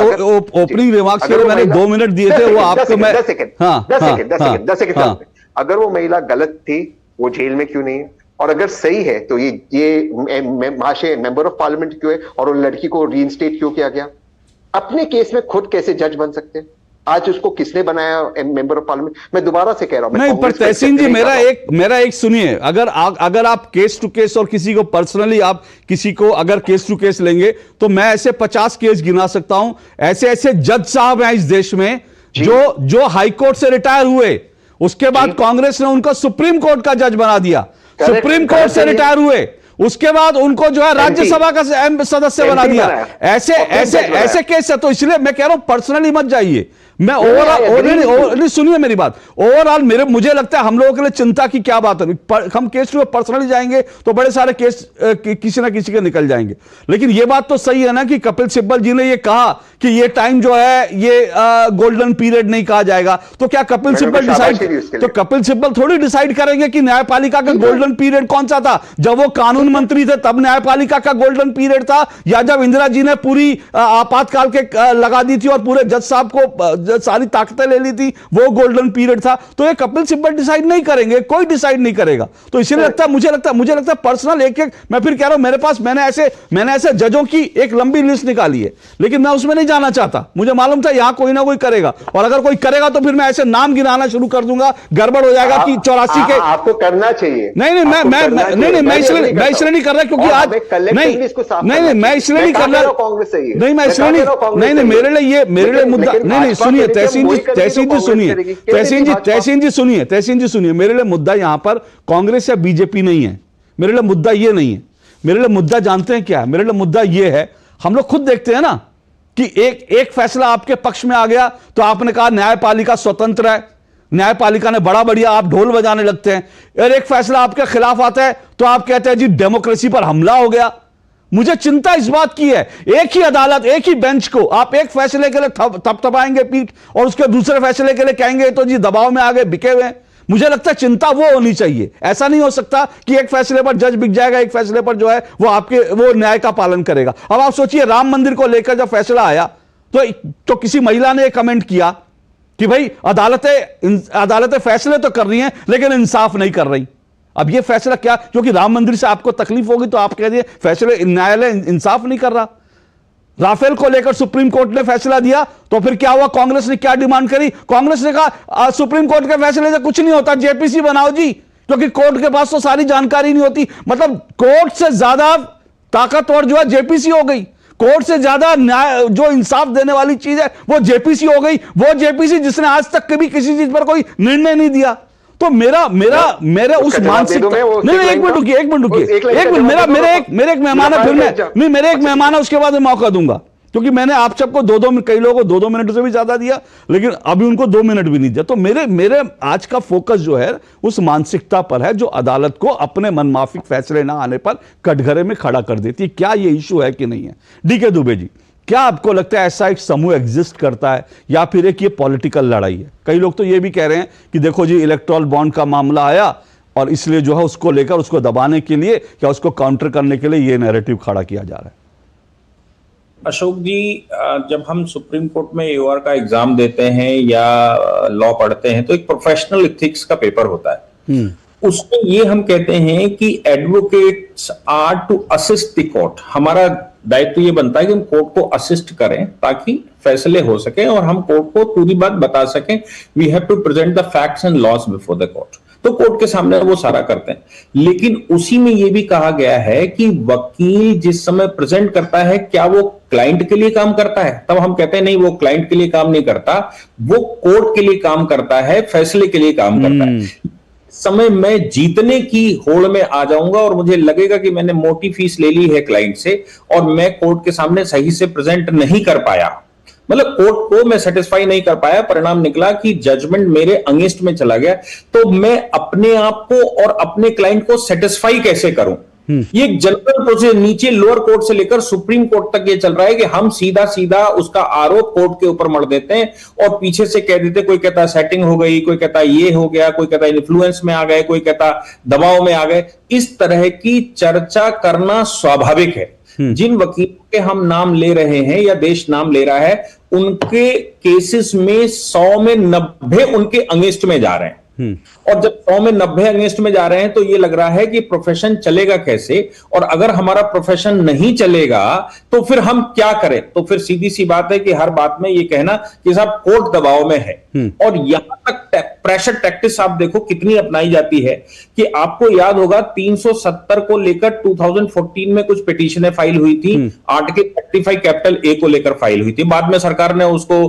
Speaker 3: ओपनिंग रिमार्क्स के लिए मैंने 2 मिनट दिए थे, वो आपको मैं 10 सेकंड,
Speaker 10: अगर वो महिला गलत थी, वो जेल में क्यों नहीं है? और अगर सही है तो ये महाशय मेंबर ऑफ पार्लियामेंट क्यों है, और उन लड़की को रीइंस्टेट क्यों किया गया? अपने केस में खुद कैसे जज बन सकते हैं? आज उसको किसने बनाया मेंबर ऑफ पार्लियामेंट? मैं दोबारा से कह रहा हूं,
Speaker 3: नहीं, पर तहसीन जी मेरा एक सुनिए, अगर आप केस टू केस और किसी को पर्सनली आप किसी को अगर केस टू केस लेंगे तो मैं ऐसे 50 केस गिना सकता हूं। ऐसे जज साहब हैं इस देश में जो हाई कोर्ट से रिटायर हुए, उसके बाद कांग्रेस ने उनको सुप्रीम कोर्ट का जज बना दिया, सुप्रीम कोर्ट से रिटायर हुए, उसके बाद उनको जो है राज्यसभा का सदस्य बना दिया। ऐसे केस है, तो इसलिए मैं कह रहा हूं पर्सनली मत जाइए। मैं ओवरऑल सुनिए मेरी बात, ओवरऑल मुझे लगता है हम लोगों के लिए चिंता की क्या बात है। हम केस टू पर्सनली जाएंगे तो बड़े सारे केस किसी ना किसी के निकल जाएंगे, लेकिन ये बात तो सही है ना कि कपिल सिब्बल जी ने ये कहा कि ये टाइम जो है ये गोल्डन पीरियड नहीं कहा जाएगा, तो क्या कपिल सिब्बल थोड़ी डिसाइड करेंगे कि न्यायपालिका का गोल्डन पीरियड कौन सा था? जब वो कानून मंत्री थे तब न्यायपालिका का गोल्डन पीरियड था, या जब इंदिरा जी ने पूरी आपातकाल के लगा दी थी और पूरे जज साहब को सारी ताकतें ले ली थी, वो गोल्डन पीरियड था? तो ये कपिल सिब्बल डिसाइड नहीं करेंगे, कोई डिसाइड नहीं करेगा। तो इसीलिए मुझे लगता है पर्सनल एक मैं फिर कह रहा हूं, मेरे पास मैंने ऐसे जजों की एक लंबी लिस्ट निकाली है, लेकिन मैं उसमें नहीं जाना चाहता। मुझे मालूम था यहां कोई ना कोई करेगा, और अगर कोई करेगा तो फिर मैं ऐसे नाम गिनाना शुरू कर दूंगा, गड़बड़ हो जाएगा कि 84 के।
Speaker 10: आपको करना चाहिए।
Speaker 3: नहीं, मैं इसलिए नहीं कर रहा क्योंकि आज नहीं, मैं इसलिए नहीं कर रहा, नहीं, मैं इसलिए नहीं, मेरे लिए मुद्दा नहीं, सुनिए तहसीन जी सुनिए, मेरे लिए मुद्दा यहां पर कांग्रेस या बीजेपी नहीं है, मेरे लिए मुद्दा ये नहीं है। मेरे लिए मुद्दा जानते हैं क्या है? मेरे लिए मुद्दा ये है, हम लोग खुद देखते हैं ना कि एक फैसला आपके पक्ष में आ गया तो आपने कहा न्यायपालिका स्वतंत्र है, न्यायपालिका ने बड़ा बढ़िया, आप ढोल बजाने लगते हैं। और एक फैसला आपके खिलाफ आता है तो आप कहते हैं जी डेमोक्रेसी पर हमला हो गया। मुझे चिंता इस बात की है, एक ही अदालत, एक ही बेंच को आप एक फैसले के लिए थपथपाएंगे पीठ, और उसके दूसरे फैसले के लिए कहेंगे तो जी दबाव में आ गए, बिके हुए। मुझे लगता है चिंता वो होनी चाहिए। ऐसा नहीं हो सकता कि एक फैसले पर जज बिक जाएगा, एक फैसले पर जो है वो न्याय का पालन करेगा। अब आप सोचिए, राम मंदिर को लेकर जब फैसला आया तो किसी महिला ने कमेंट किया कि भाई अदालतें फैसले तो कर रही हैं लेकिन इंसाफ नहीं कर रही। अब ये फैसला क्या, क्योंकि राम मंदिर से आपको तकलीफ होगी तो आप कह दिए फैसले न्यायालय इंसाफ नहीं कर रहा। राफेल को लेकर सुप्रीम कोर्ट ने फैसला दिया तो फिर क्या हुआ? कांग्रेस ने क्या डिमांड करी? कांग्रेस ने कहा सुप्रीम कोर्ट के फैसले से कुछ नहीं होता, जेपीसी बनाओ जी, क्योंकि कोर्ट के पास तो सारी जानकारी नहीं होती। मतलब कोर्ट से ज्यादा ताकतवर जो है जेपीसी हो गई, कोर्ट से ज्यादा न्याय जो इंसाफ देने वाली चीज है वो जेपीसी हो गई। वो जेपीसी जिसने आज तक कभी किसी चीज पर कोई निर्णय नहीं दिया। तो मेरा उस मानसिक नहीं, एक मिनट रुकिए, मेरे एक मेहमान है, फिर मैं मेरे एक मेहमान है, उसके बाद मैं मौका दूंगा, क्योंकि मैंने आप सबको कई लोगों को 2 मिनट से भी ज्यादा दिया, लेकिन अभी उनको 2 मिनट भी नहीं दिया। तो मेरे आज का फोकस जो है उस मानसिकता पर है जो अदालत को अपने मनमाफिक फैसले ना आने पर कटघरे में खड़ा कर देती है। क्या ये इशू है कि नहीं है? डीके दुबे जी, क्या आपको लगता है ऐसा एक समूह एग्जिस्ट करता है या फिर एक ये पॉलिटिकल लड़ाई है? कई लोग तो ये भी कह रहे हैं कि देखो जी इलेक्टोरल बॉन्ड का मामला आया और इसलिए जो है उसको लेकर उसको दबाने के लिए या उसको काउंटर करने के लिए ये नैरेटिव खड़ा किया जा रहा है।
Speaker 11: अशोक जी, जब हम सुप्रीम कोर्ट में एओआर का एग्जाम देते हैं या लॉ पढ़ते हैं तो एक प्रोफेशनल एथिक्स का पेपर होता है। उसमें ये हम कहते हैं कि advocates are to assist the court. हमारा दायित्व ये बनता है कि हम कोर्ट को असिस्ट करें ताकि फैसले हो सके और हम कोर्ट को पूरी बात बता सकें। We have to present the facts and laws before the court. तो कोर्ट के सामने वो सारा करते हैं, लेकिन उसी में ये भी कहा गया है कि वकील जिस समय प्रेजेंट करता है क्या वो क्लाइंट के लिए काम करता है। तब हम कहते हैं नहीं, वो क्लाइंट के लिए काम नहीं करता, वो कोर्ट के लिए काम करता है, फैसले के लिए काम करता है। समय मैं जीतने की होड़ में आ जाऊंगा और मुझे लगेगा कि मैंने मोटी फीस ले ली है क्लाइंट से और मैं कोर्ट के सामने सही से प्रेजेंट नहीं कर पाया, मतलब कोर्ट को मैं सेटिस्फाई नहीं कर पाया, परिणाम निकला कि जजमेंट मेरे अगेंस्ट में चला गया, तो मैं अपने आप को और अपने क्लाइंट को सेटिस्फाई कैसे करूं। ये एक जनरल प्रोसेस नीचे लोअर कोर्ट से लेकर सुप्रीम कोर्ट तक ये चल रहा है कि हम सीधा सीधा उसका आरोप कोर्ट के ऊपर मढ़ देते हैं और पीछे से कह देते, कोई कहता सेटिंग हो गई, कोई कहता ये हो गया, कोई कहता इन्फ्लुएंस में आ गए, कोई कहता दबाव में आ गए। इस तरह की चर्चा करना स्वाभाविक है। जिन वकीलों के हम नाम ले रहे हैं या देश नाम ले रहा है, उनके केसेस में 100 में 90 उनके अगेंस्ट में जा रहे हैं। और जब 100 में 90 अगेंस्ट में जा रहे हैं तो ये लग रहा है कि प्रोफेशन चलेगा कैसे, और अगर हमारा प्रोफेशन नहीं चलेगा तो फिर हम क्या करें। तो फिर सीधी सी बात है कि हर बात में ये कहना कि साहब कोर्ट दबाव में है, और यहां तक प्रेशर टैक्टिस आप देखो कितनी अपनाई जाती है कि आपको याद होगा 370 को लेकर 2014 में कुछ पिटीशनें फाइल हुई थी, आर्टिकल 35 कैपिटल ए को लेकर फाइल हुई थी। बाद में सरकार ने उसको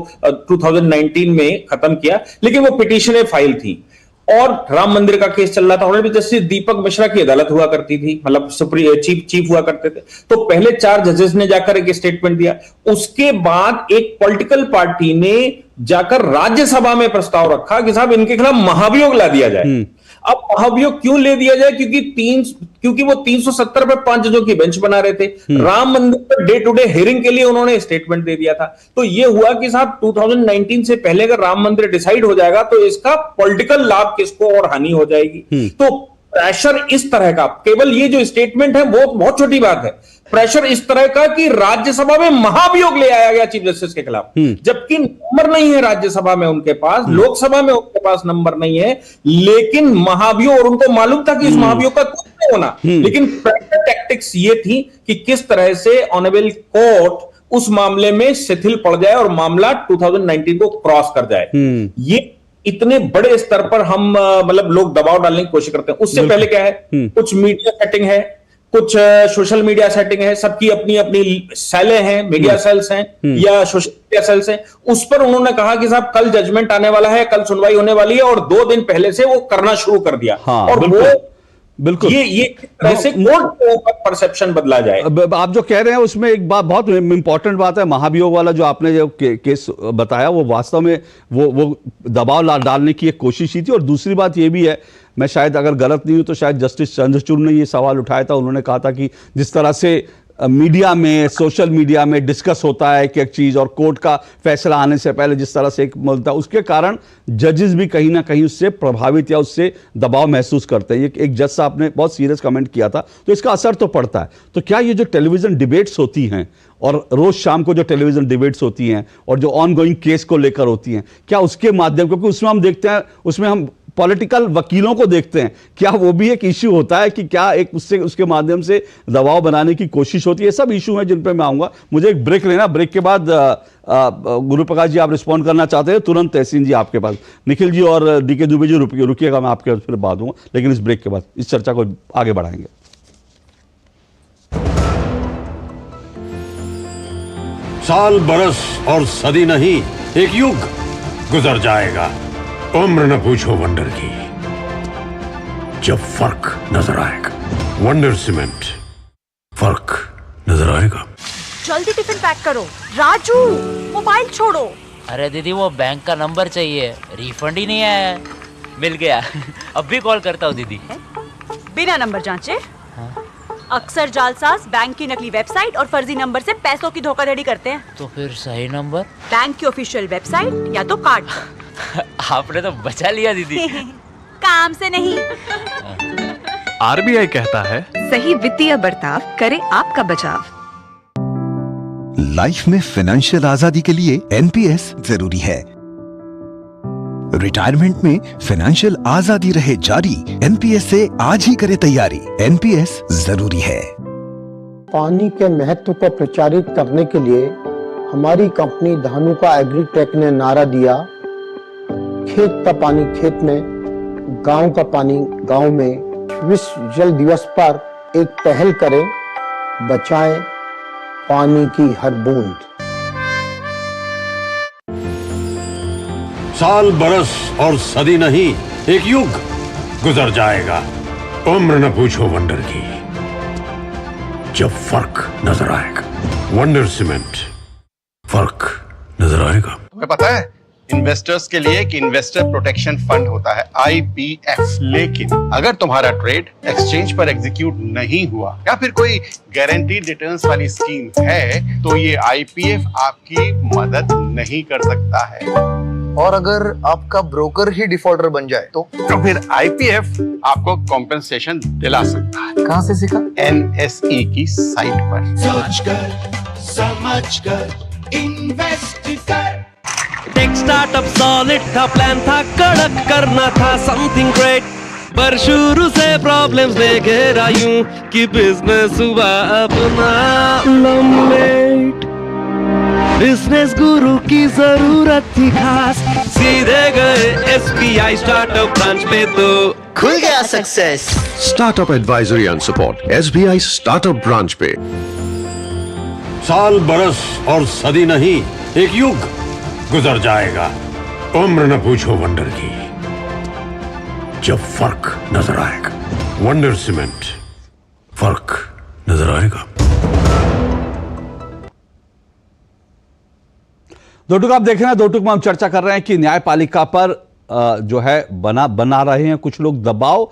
Speaker 11: 2019 में खत्म किया, लेकिन वो पिटीशनें फाइल थी और राम मंदिर का केस चल रहा था। ऑनरेबल जस्टिस दीपक मिश्रा की अदालत हुआ करती थी, मतलब चीफ हुआ करते थे। तो पहले 4 जजेस ने जाकर एक स्टेटमेंट दिया, उसके बाद एक पॉलिटिकल पार्टी ने जाकर राज्यसभा में प्रस्ताव रखा कि साहब इनके खिलाफ महाभियोग ला दिया जाए। अब महाभियोग क्यों ले दिया जाए? क्योंकि वो 370 पे 5 जजों की बेंच बना रहे थे। राम मंदिर per day to day hearing के लिए उन्होंने स्टेटमेंट दे दिया था। तो ये हुआ कि साहब 2019 से पहले अगर राम मंदिर डिसाइड हो जाएगा तो इसका पॉलिटिकल लाभ किसको और हानि हो जाएगी। तो प्रेशर इस तरह का, केवल ये जो स्टेटमेंट है वो बहुत छोटी बात है, प्रेशर इस तरह का कि राज्यसभा में महाभियोग ले आया गया चीफ जस्टिस के खिलाफ, जबकि नंबर नहीं है राज्यसभा में उनके पास, लोकसभा में उनके पास नंबर नहीं है, लेकिन महाभियोग, और उनको मालूम था कि इस महाभियोग का कुछ नहीं होना, लेकिन प्रेशर टैक्टिक्स ये थी कि किस तरह से ऑनरेबल कोर्ट उस मामले में शिथिल पड़ जाए और मामला 2019 को क्रॉस कर जाए। ये इतने बड़े स्तर पर हम मतलब लोग दबाव डालने की कोशिश करते हैं। उससे पहले क्या है, कुछ मीडिया सेटिंग है, कुछ सोशल मीडिया सेटिंग है, सबकी अपनी अपनी सेलें हैं, मीडिया सेल्स हैं या सोशल मीडिया सेल्स हैं। उस पर उन्होंने कहा कि साहब कल जजमेंट आने वाला है, कल सुनवाई होने वाली है, और 2 दिन पहले से वो करना शुरू कर दिया। और वो
Speaker 3: बिल्कुल
Speaker 11: ये तरह से कोर्ट के ऊपर परसेप्शन बदला जाए।
Speaker 3: आप जो कह रहे हैं उसमें एक बात, बहुत इंपॉर्टेंट बात है, महाभियोग वाला जो आपने जो केस बताया वो वास्तव में वो दबाव डालने की एक कोशिश ही थी। और दूसरी बात ये भी है, मैं शायद अगर गलत नहीं हूं तो शायद जस्टिस चंद्रचूड़ ने ये सवाल उठाया था, उन्होंने कहा था कि जिस तरह से मीडिया में, सोशल मीडिया में डिस्कस होता है कि एक चीज़, और कोर्ट का फैसला आने से पहले जिस तरह से एक मिलता है, उसके कारण जजेस भी कहीं ना कहीं उससे प्रभावित या उससे दबाव महसूस करते हैं। एक जज साहब ने बहुत सीरियस कमेंट किया था, तो इसका असर तो पड़ता है। तो क्या ये जो टेलीविज़न डिबेट्स होती हैं और रोज़ शाम को जो टेलीविज़न डिबेट्स होती हैं और जो ऑन गोइंग केस को लेकर होती हैं, क्या उसके माध्यम, क्योंकि उसमें हम देखते हैं, उसमें हम पॉलिटिकल वकीलों को देखते हैं, क्या वो भी एक इश्यू होता है कि क्या एक उसके माध्यम से दबाव बनाने की कोशिश होती है? सब इशू हैं जिन पे मैं आऊँगा। मुझे एक ब्रेक लेना, ब्रेक के बाद गुरु प्रकाश जी आप रिस्पॉन्ड करना चाहते हैं तुरंत, तहसीन जी आपके पास, निखिल जी और डीके दुबे जी रुकिएगा, मैं आपके फिर बात दूंगा, लेकिन इस ब्रेक के बाद इस चर्चा को आगे बढ़ाएंगे।
Speaker 2: साल, बरस और सदी नहीं, एक युग गुजर जाएगा, उम्र न पूछो वंडर की, जब फर्क नजर आएगा। वंडर सीमेंट, फर्क नजर आएगा।
Speaker 12: जल्दी टिफिन पैक करो। राजू, मोबाइल छोड़ो।
Speaker 13: अरे दीदी वो बैंक का नंबर चाहिए, रिफंड ही नहीं आया है। मिल गया अब भी कॉल करता हूँ दीदी।
Speaker 12: बिना नंबर जांचे? अक्सर जालसाज बैंक की नकली वेबसाइट और फर्जी नंबर से पैसों की धोखाधड़ी करते हैं।
Speaker 13: तो फिर सही नंबर?
Speaker 12: बैंक की ऑफिशियल वेबसाइट या तो कार्ड।
Speaker 13: आपने तो बचा लिया दीदी।
Speaker 12: काम से नहीं।
Speaker 1: आरबीआई कहता है,
Speaker 12: सही वित्तीय बर्ताव करे आपका बचाव।
Speaker 14: लाइफ में फाइनेंशियल आजादी के लिए एनपीएस जरूरी है। रिटायरमेंट में फाइनेंशियल आजादी रहे जारी, एनपीएस से आज ही करे तैयारी। एनपीएस जरूरी है।
Speaker 15: पानी के महत्व को प्रचारित करने के लिए हमारी कंपनी धानुका एग्रीटेक ने नारा दिया, खेत का पानी खेत में, गांव का पानी गांव में। विश्व जल दिवस पर एक पहल करें, बचाएं पानी की हर बूंद।
Speaker 2: साल बरस और सदी नहीं, एक युग गुजर जाएगा। उम्र न पूछो वंडर की, जब फर्क नजर आएगा। वंडर सीमेंट, फर्क नजर आएगा।
Speaker 16: तुम्हें पता है इन्वेस्टर्स के लिए कि इन्वेस्टर प्रोटेक्शन फंड होता है IPF, लेकिन अगर तुम्हारा ट्रेड एक्सचेंज पर एग्जीक्यूट नहीं हुआ या फिर कोई गारंटीड रिटर्न्स वाली स्कीम है तो ये IPF आपकी मदद नहीं कर सकता है।
Speaker 17: और अगर आपका ब्रोकर ही डिफॉल्टर बन जाए तो
Speaker 16: फिर IPF आपको कॉम्पेंसेशन दिला सकता है।
Speaker 17: कहां से सीखा?
Speaker 16: NSE की साइट पर।
Speaker 18: सोचकर समझकर इन्वेस्ट कर।
Speaker 19: टेक स्टार्टअप सॉलिड था, प्लान था कड़क, करना था समथिंग ग्रेट, पर शुरू से प्रॉब्लम्स ले घेरा यूं कि बिजनेस हुआ अपना लंबेट। बिजनेस गुरु की जरूरत थी खास, सीधे गए SBI स्टार्टअप ब्रांच पे तो
Speaker 18: खुल गया success.
Speaker 20: Startup advisory and support SBI startup branch पे।
Speaker 2: साल बरस और सदी नहीं, एक युग गुजर जाएगा। उम्र न पूछो वंडर की, जब फर्क नजर आएगा। वंडर सीमेंट, फर्क नजर आएगा।
Speaker 3: दो टुक आप देख रहे हैं, दो टुक में हम चर्चा कर रहे हैं कि न्यायपालिका पर जो है बना रहे हैं कुछ लोग दबाव।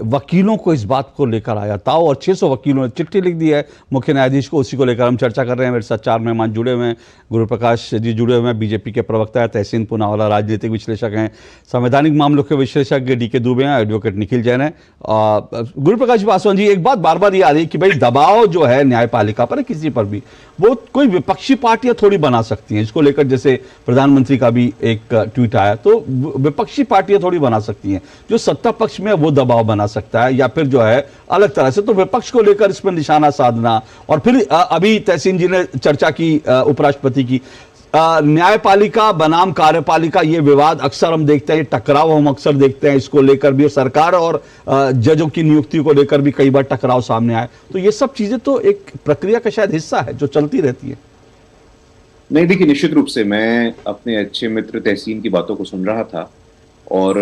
Speaker 3: वकीलों को इस बात को लेकर आया था और 600 वकीलों ने चिट्ठी लिख दी है मुख्य न्यायाधीश को। उसी को लेकर हम चर्चा कर रहे हैं। मेरे साथ 4 मेहमान जुड़े हुए हैं। गुरु प्रकाश जी जुड़े हुए हैं, बीजेपी के प्रवक्ता है। तहसीन पूनावाला राजनीतिक विश्लेषक हैं। संवैधानिक मामलों के विशेषज्ञ DK दुबे हैं। एडवोकेट निखिल जैन है। गुरु प्रकाश पासवान जी, एक बात बार बार ये आ रही है कि भाई दबाव जो है न्यायपालिका पर किसी पर भी, वो कोई विपक्षी पार्टियां थोड़ी बना सकती हैं। इसको लेकर जैसे प्रधानमंत्री का भी एक ट्वीट आया, तो विपक्षी पार्टियां थोड़ी बना सकती हैं। जो सत्ता पक्ष में वो दबाव बना सकता है या फिर जो है अलग तरह से, तो विपक्ष को लेकर इसमें निशाना साधना। और फिर अभी तहसीन जी ने चर्चा की उपराष्ट्रपति की, न्यायपालिका बनाम कार्यपालिका, ये विवाद अक्सर हम देखते हैं, टकराव हम अक्सर देखते हैं इसको लेकर भी। सरकार और जजों की नियुक्ति को लेकर भी कई बार टकराव सामने आए। तो ये सब चीजें तो एक प्रक्रिया का शायद हिस्सा है जो चलती रहती है।
Speaker 9: नहीं, देखिए, निश्चित रूप से मैं अपने अच्छे मित्र तहसीन की बातों को सुन रहा था और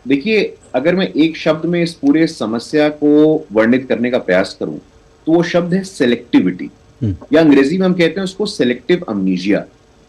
Speaker 9: देखिए, अगर मैं एक शब्द में इस पूरे समस्या को वर्णित करने का प्रयास करूं तो वो शब्द है सेलेक्टिविटी, या अंग्रेजी में हम कहते हैं उसको सेलेक्टिव अमनीशिया।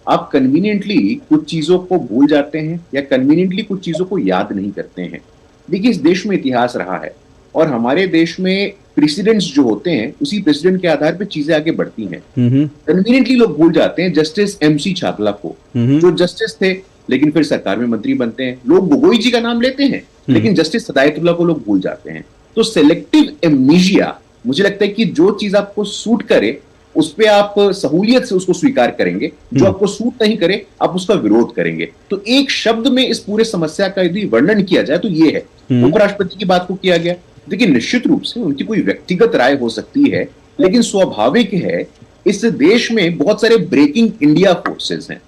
Speaker 9: आप कन्वीनियंटली कुछ चीजों को भूल जाते हैं या कन्वीनियंटली कुछ चीजों को याद नहीं करते हैं। देखिए, इस देश में इतिहास रहा है और हमारे देश में प्रेसिडेंट्स जो होते हैं उसी प्रेसिडेंट के आधार पर चीजें आगे बढ़ती हैं। कन्वीनियंटली लोग भूल जाते हैं जस्टिस MC छागला को, जो जस्टिस थे लेकिन फिर सरकार में मंत्री बनते हैं। लोग गोगोई जी का नाम लेते हैं लेकिन जस्टिस हिदायतुल्लाह को लोग भूल जाते हैं। तो सेलेक्टिव एमनीशिया, मुझे लगता है कि जो चीज आपको सूट करे उस पे आप सहूलियत से उसको स्वीकार करेंगे, जो आपको सूट नहीं करे आप उसका विरोध करेंगे। तो एक शब्द में इस पूरे समस्या का यदि वर्णन किया जाए तो ये है। उपराष्ट्रपति की बात को किया गया, देखिए निश्चित रूप से उनकी कोई व्यक्तिगत राय हो सकती है, लेकिन स्वाभाविक है इस देश में बहुत सारे ब्रेकिंग इंडिया फोर्सेस हैं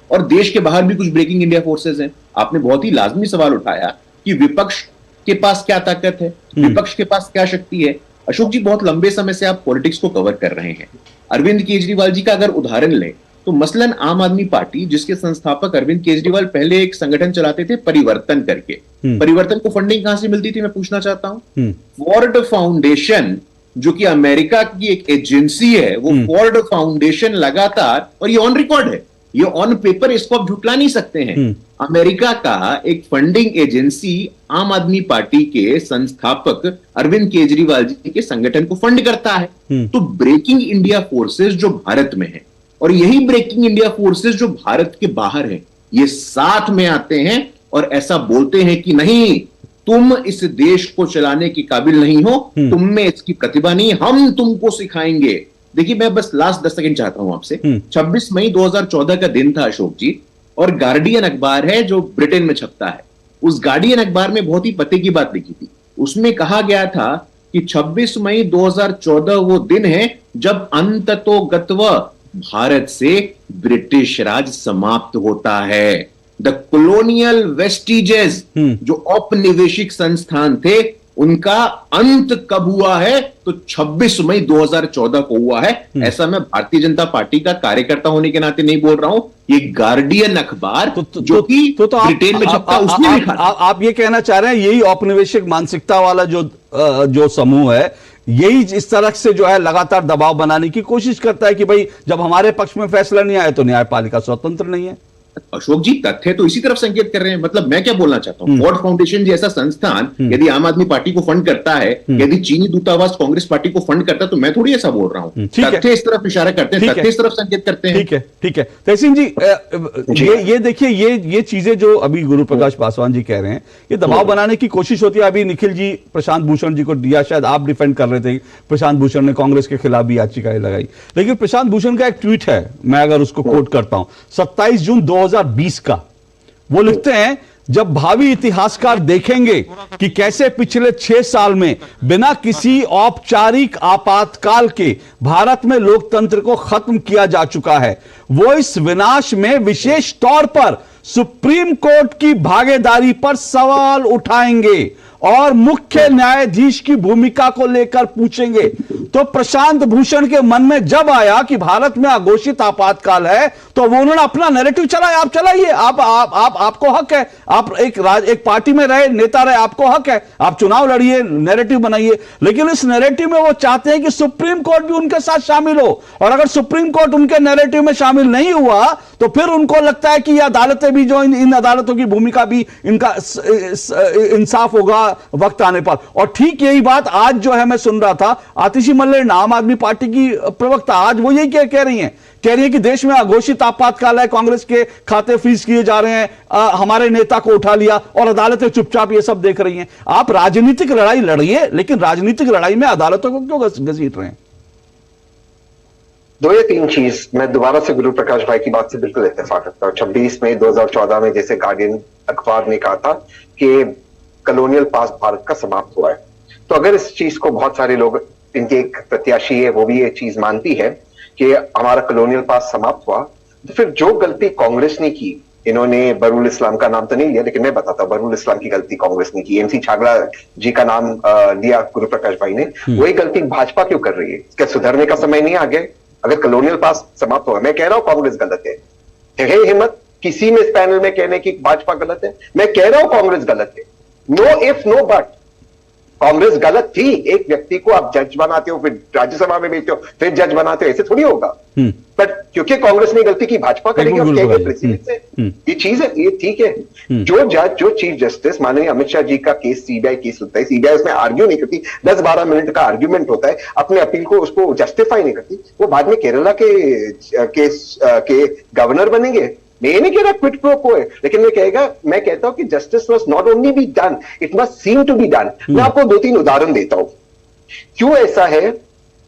Speaker 9: और देश के बाहर भी कुछ ब्रेकिंग इंडिया फोर्सेस हैं। आपने बहुत ही लाजमी सवाल उठाया कि विपक्ष के पास क्या ताकत है, विपक्ष के पास क्या शक्ति है। अशोक जी, बहुत लंबे समय से आप पॉलिटिक्स को कवर कर रहे हैं। अरविंद केजरीवाल जी का अगर उदाहरण लें तो मसलन आम आदमी पार्टी, जिसके संस्थापक अरविंद केजरीवाल पहले एक संगठन चलाते थे परिवर्तन करके, परिवर्तन को फंडिंग कहां से मिलती थी मैं पूछना चाहता हूं। फोर्ड फाउंडेशन, जो कि अमेरिका की एक एजेंसी है, वो फोर्ड फाउंडेशन लगातार, और ये ऑन रिकॉर्ड है, ये ऑन पेपर, इसको आप झुटला नहीं सकते हैं, अमेरिका का एक फंडिंग एजेंसी आम आदमी पार्टी के संस्थापक अरविंद केजरीवाल जी के संगठन को फंड करता है। तो ब्रेकिंग इंडिया फोर्सेस जो भारत में है और यही ब्रेकिंग इंडिया फोर्सेस जो भारत के बाहर है, ये साथ में आते हैं और ऐसा बोलते हैं कि नहीं, तुम इस देश को चलाने के काबिल नहीं हो, तुम में इसकी प्रतिभा नहीं, हम तुमको सिखाएंगे। देखिए, मैं बस लास्ट 10 सेकंड चाहता हूं आपसे। 26 मई 2014 का दिन था अशोक जी, और गार्डियन अखबार है जो ब्रिटेन में छपता है। उस गार्डियन अखबार में बहुत ही पते की बात लिखी थी। उसमें कहा गया था कि 26 मई 2014 वो दिन है जब अंततोगत्व भारत से ब्रिटिश राज समाप्त होता है। द कॉलोनियल वेस्टिजेस, जो औपनिवेशिक संस्थान थे, उनका अंत कब हुआ है? तो 26 मई 2014 को हुआ है। ऐसा मैं भारतीय जनता पार्टी का कार्यकर्ता होने के नाते नहीं बोल रहा हूं, ये गार्डियन अखबार जो कि ब्रिटेन में छपता उसने लिखा।
Speaker 3: आप ये कहना चाह रहे हैं यही औपनिवेशिक मानसिकता वाला जो समूह है, यही इस तरह से जो है लगातार दबाव बनाने की कोशिश करता है कि भाई जब हमारे पक्ष में फैसला नहीं आया तो न्यायपालिका स्वतंत्र नहीं है।
Speaker 9: अशोक जी, तथ्य तो इसी तरफ संकेत कर रहे हैं। मतलब मैं क्या बोलना चाहता हूं, फोर्ड फाउंडेशन जैसा संस्थान यदि आम आदमी पार्टी को फंड करता है, यदि चीनी दूतावास कांग्रेस पार्टी को फंड करता है, तो मैं थोड़ी ऐसा बोल रहा हूं। तथ्य इस तरफ इशारा करते हैं, तथ्य इस तरफ संकेत करते हैं।
Speaker 3: ठीक है तहसीन जी, ये देखिए, ये चीजें जो अभी गुरु प्रकाश पासवान जी कह रहे हैं, ये दबाव बनाने की कोशिश होती है। अभी निखिल जी प्रशांत भूषण जी को दिया, शायद आप डिफेंड कर रहे थे, प्रशांत भूषण ने कांग्रेस के खिलाफ भी याचिकाएं लगाई, लेकिन प्रशांत भूषण का एक ट्वीट है, मैं अगर उसको कोट करता हूं, 27 जून 2020 का, वो लिखते हैं, जब भावी इतिहासकार देखेंगे कि कैसे पिछले 6 साल में बिना किसी औपचारिक आपातकाल के भारत में लोकतंत्र को खत्म किया जा चुका है, वो इस विनाश में विशेष तौर पर सुप्रीम कोर्ट की भागीदारी पर सवाल उठाएंगे और मुख्य न्यायाधीश की भूमिका को लेकर पूछेंगे। तो प्रशांत भूषण के मन में जब आया कि भारत में अघोषित आपातकाल है, तो वो उन्होंने अपना नैरेटिव चलाया। आप चलाइए, आपको हक है, आप एक पार्टी में रहे, नेता रहे, आपको हक है, आप चुनाव लड़िए, नैरेटिव बनाइए, लेकिन इस नैरेटिव में वो चाहते हैं कि सुप्रीम कोर्ट भी उनके साथ शामिल हो, और अगर सुप्रीम कोर्ट उनके नैरेटिव में शामिल नहीं हुआ तो फिर उनको लगता है कि ये अदालतें भी, जो इन अदालतों की भूमिका भी, इनका इंसाफ होगा वक्त आने पर। और ठीक यही बात आज जो है मैं सुन रहा था, आतिशी मल्लिक आम आदमी पार्टी की प्रवक्ता, आज वो यही कह रही हैं कि देश में अघोषित आपातकाल है, कांग्रेस के खाते फ्रीज किए जा रहे हैं, हमारे नेता को उठा लिया और अदालतें चुपचाप ये सब देख रही हैं। आप राजनीतिक लड़ाई लड़िए, लेकिन राजनीतिक लड़ाई में अदालतों को क्यों घसीट रहे हैं?
Speaker 10: 2 या 3 चीज मैं दोबारा से गुरु प्रकाश भाई की बात से बिल्कुल इत्तेफाक रखता हूँ। 26 मई 2014 में जैसे गार्डियन अखबार ने कहा था कि कॉलोनियल पास भारत का समाप्त हुआ है, तो अगर इस चीज को बहुत सारे लोग, इनके एक प्रत्याशी है वो भी ये चीज मानती है कि हमारा कॉलोनियल पास समाप्त हुआ, तो फिर जो गलती कांग्रेस ने की, इन्होंने बरूल इस्लाम का नाम तो नहीं लिया, लेकिन मैं बताता हूँ बरूल इस्लाम की गलती कांग्रेस ने की, एमसी छागड़ा जी का नाम लिया गुरु प्रकाश भाई ने, वही गलती भाजपा क्यों कर रही है? क्या सुधरने का समय नहीं आ गया? अगर कॉलोनियल पास समाप्त होगा, मैं कह रहा हूं कांग्रेस गलत है हिम्मत किसी में इस पैनल में कहने की भाजपा गलत है? मैं कह रहा हूं कांग्रेस गलत है, no if no but, Congress गलत थी। एक व्यक्ति को आप जज बनाते हो, फिर राज्यसभा में भेजते हो, फिर जज बनाते हो, ऐसे थोड़ी होगा। बट क्योंकि कांग्रेस ने गलती की, भाजपा करेगी और ये चीज है, ये ठीक है। जो जज, जो चीफ जस्टिस माननीय अमित शाह जी का केस सीबीआई केस होता है, सीबीआई उसमें आर्ग्यू नहीं करती, 10-12 मिनट का आर्ग्यूमेंट होता है, अपने अपील को उसको जस्टिफाई नहीं करती, वो बाद में केरला के गवर्नर बनेंगे। मैं ये नहीं कह रहा क्विट प्रो को है, लेकिन मैं कहता हूं कि justice must not only be done, it must seem to be done. मैं आपको 2-3 उदाहरण देता हूं क्यों ऐसा है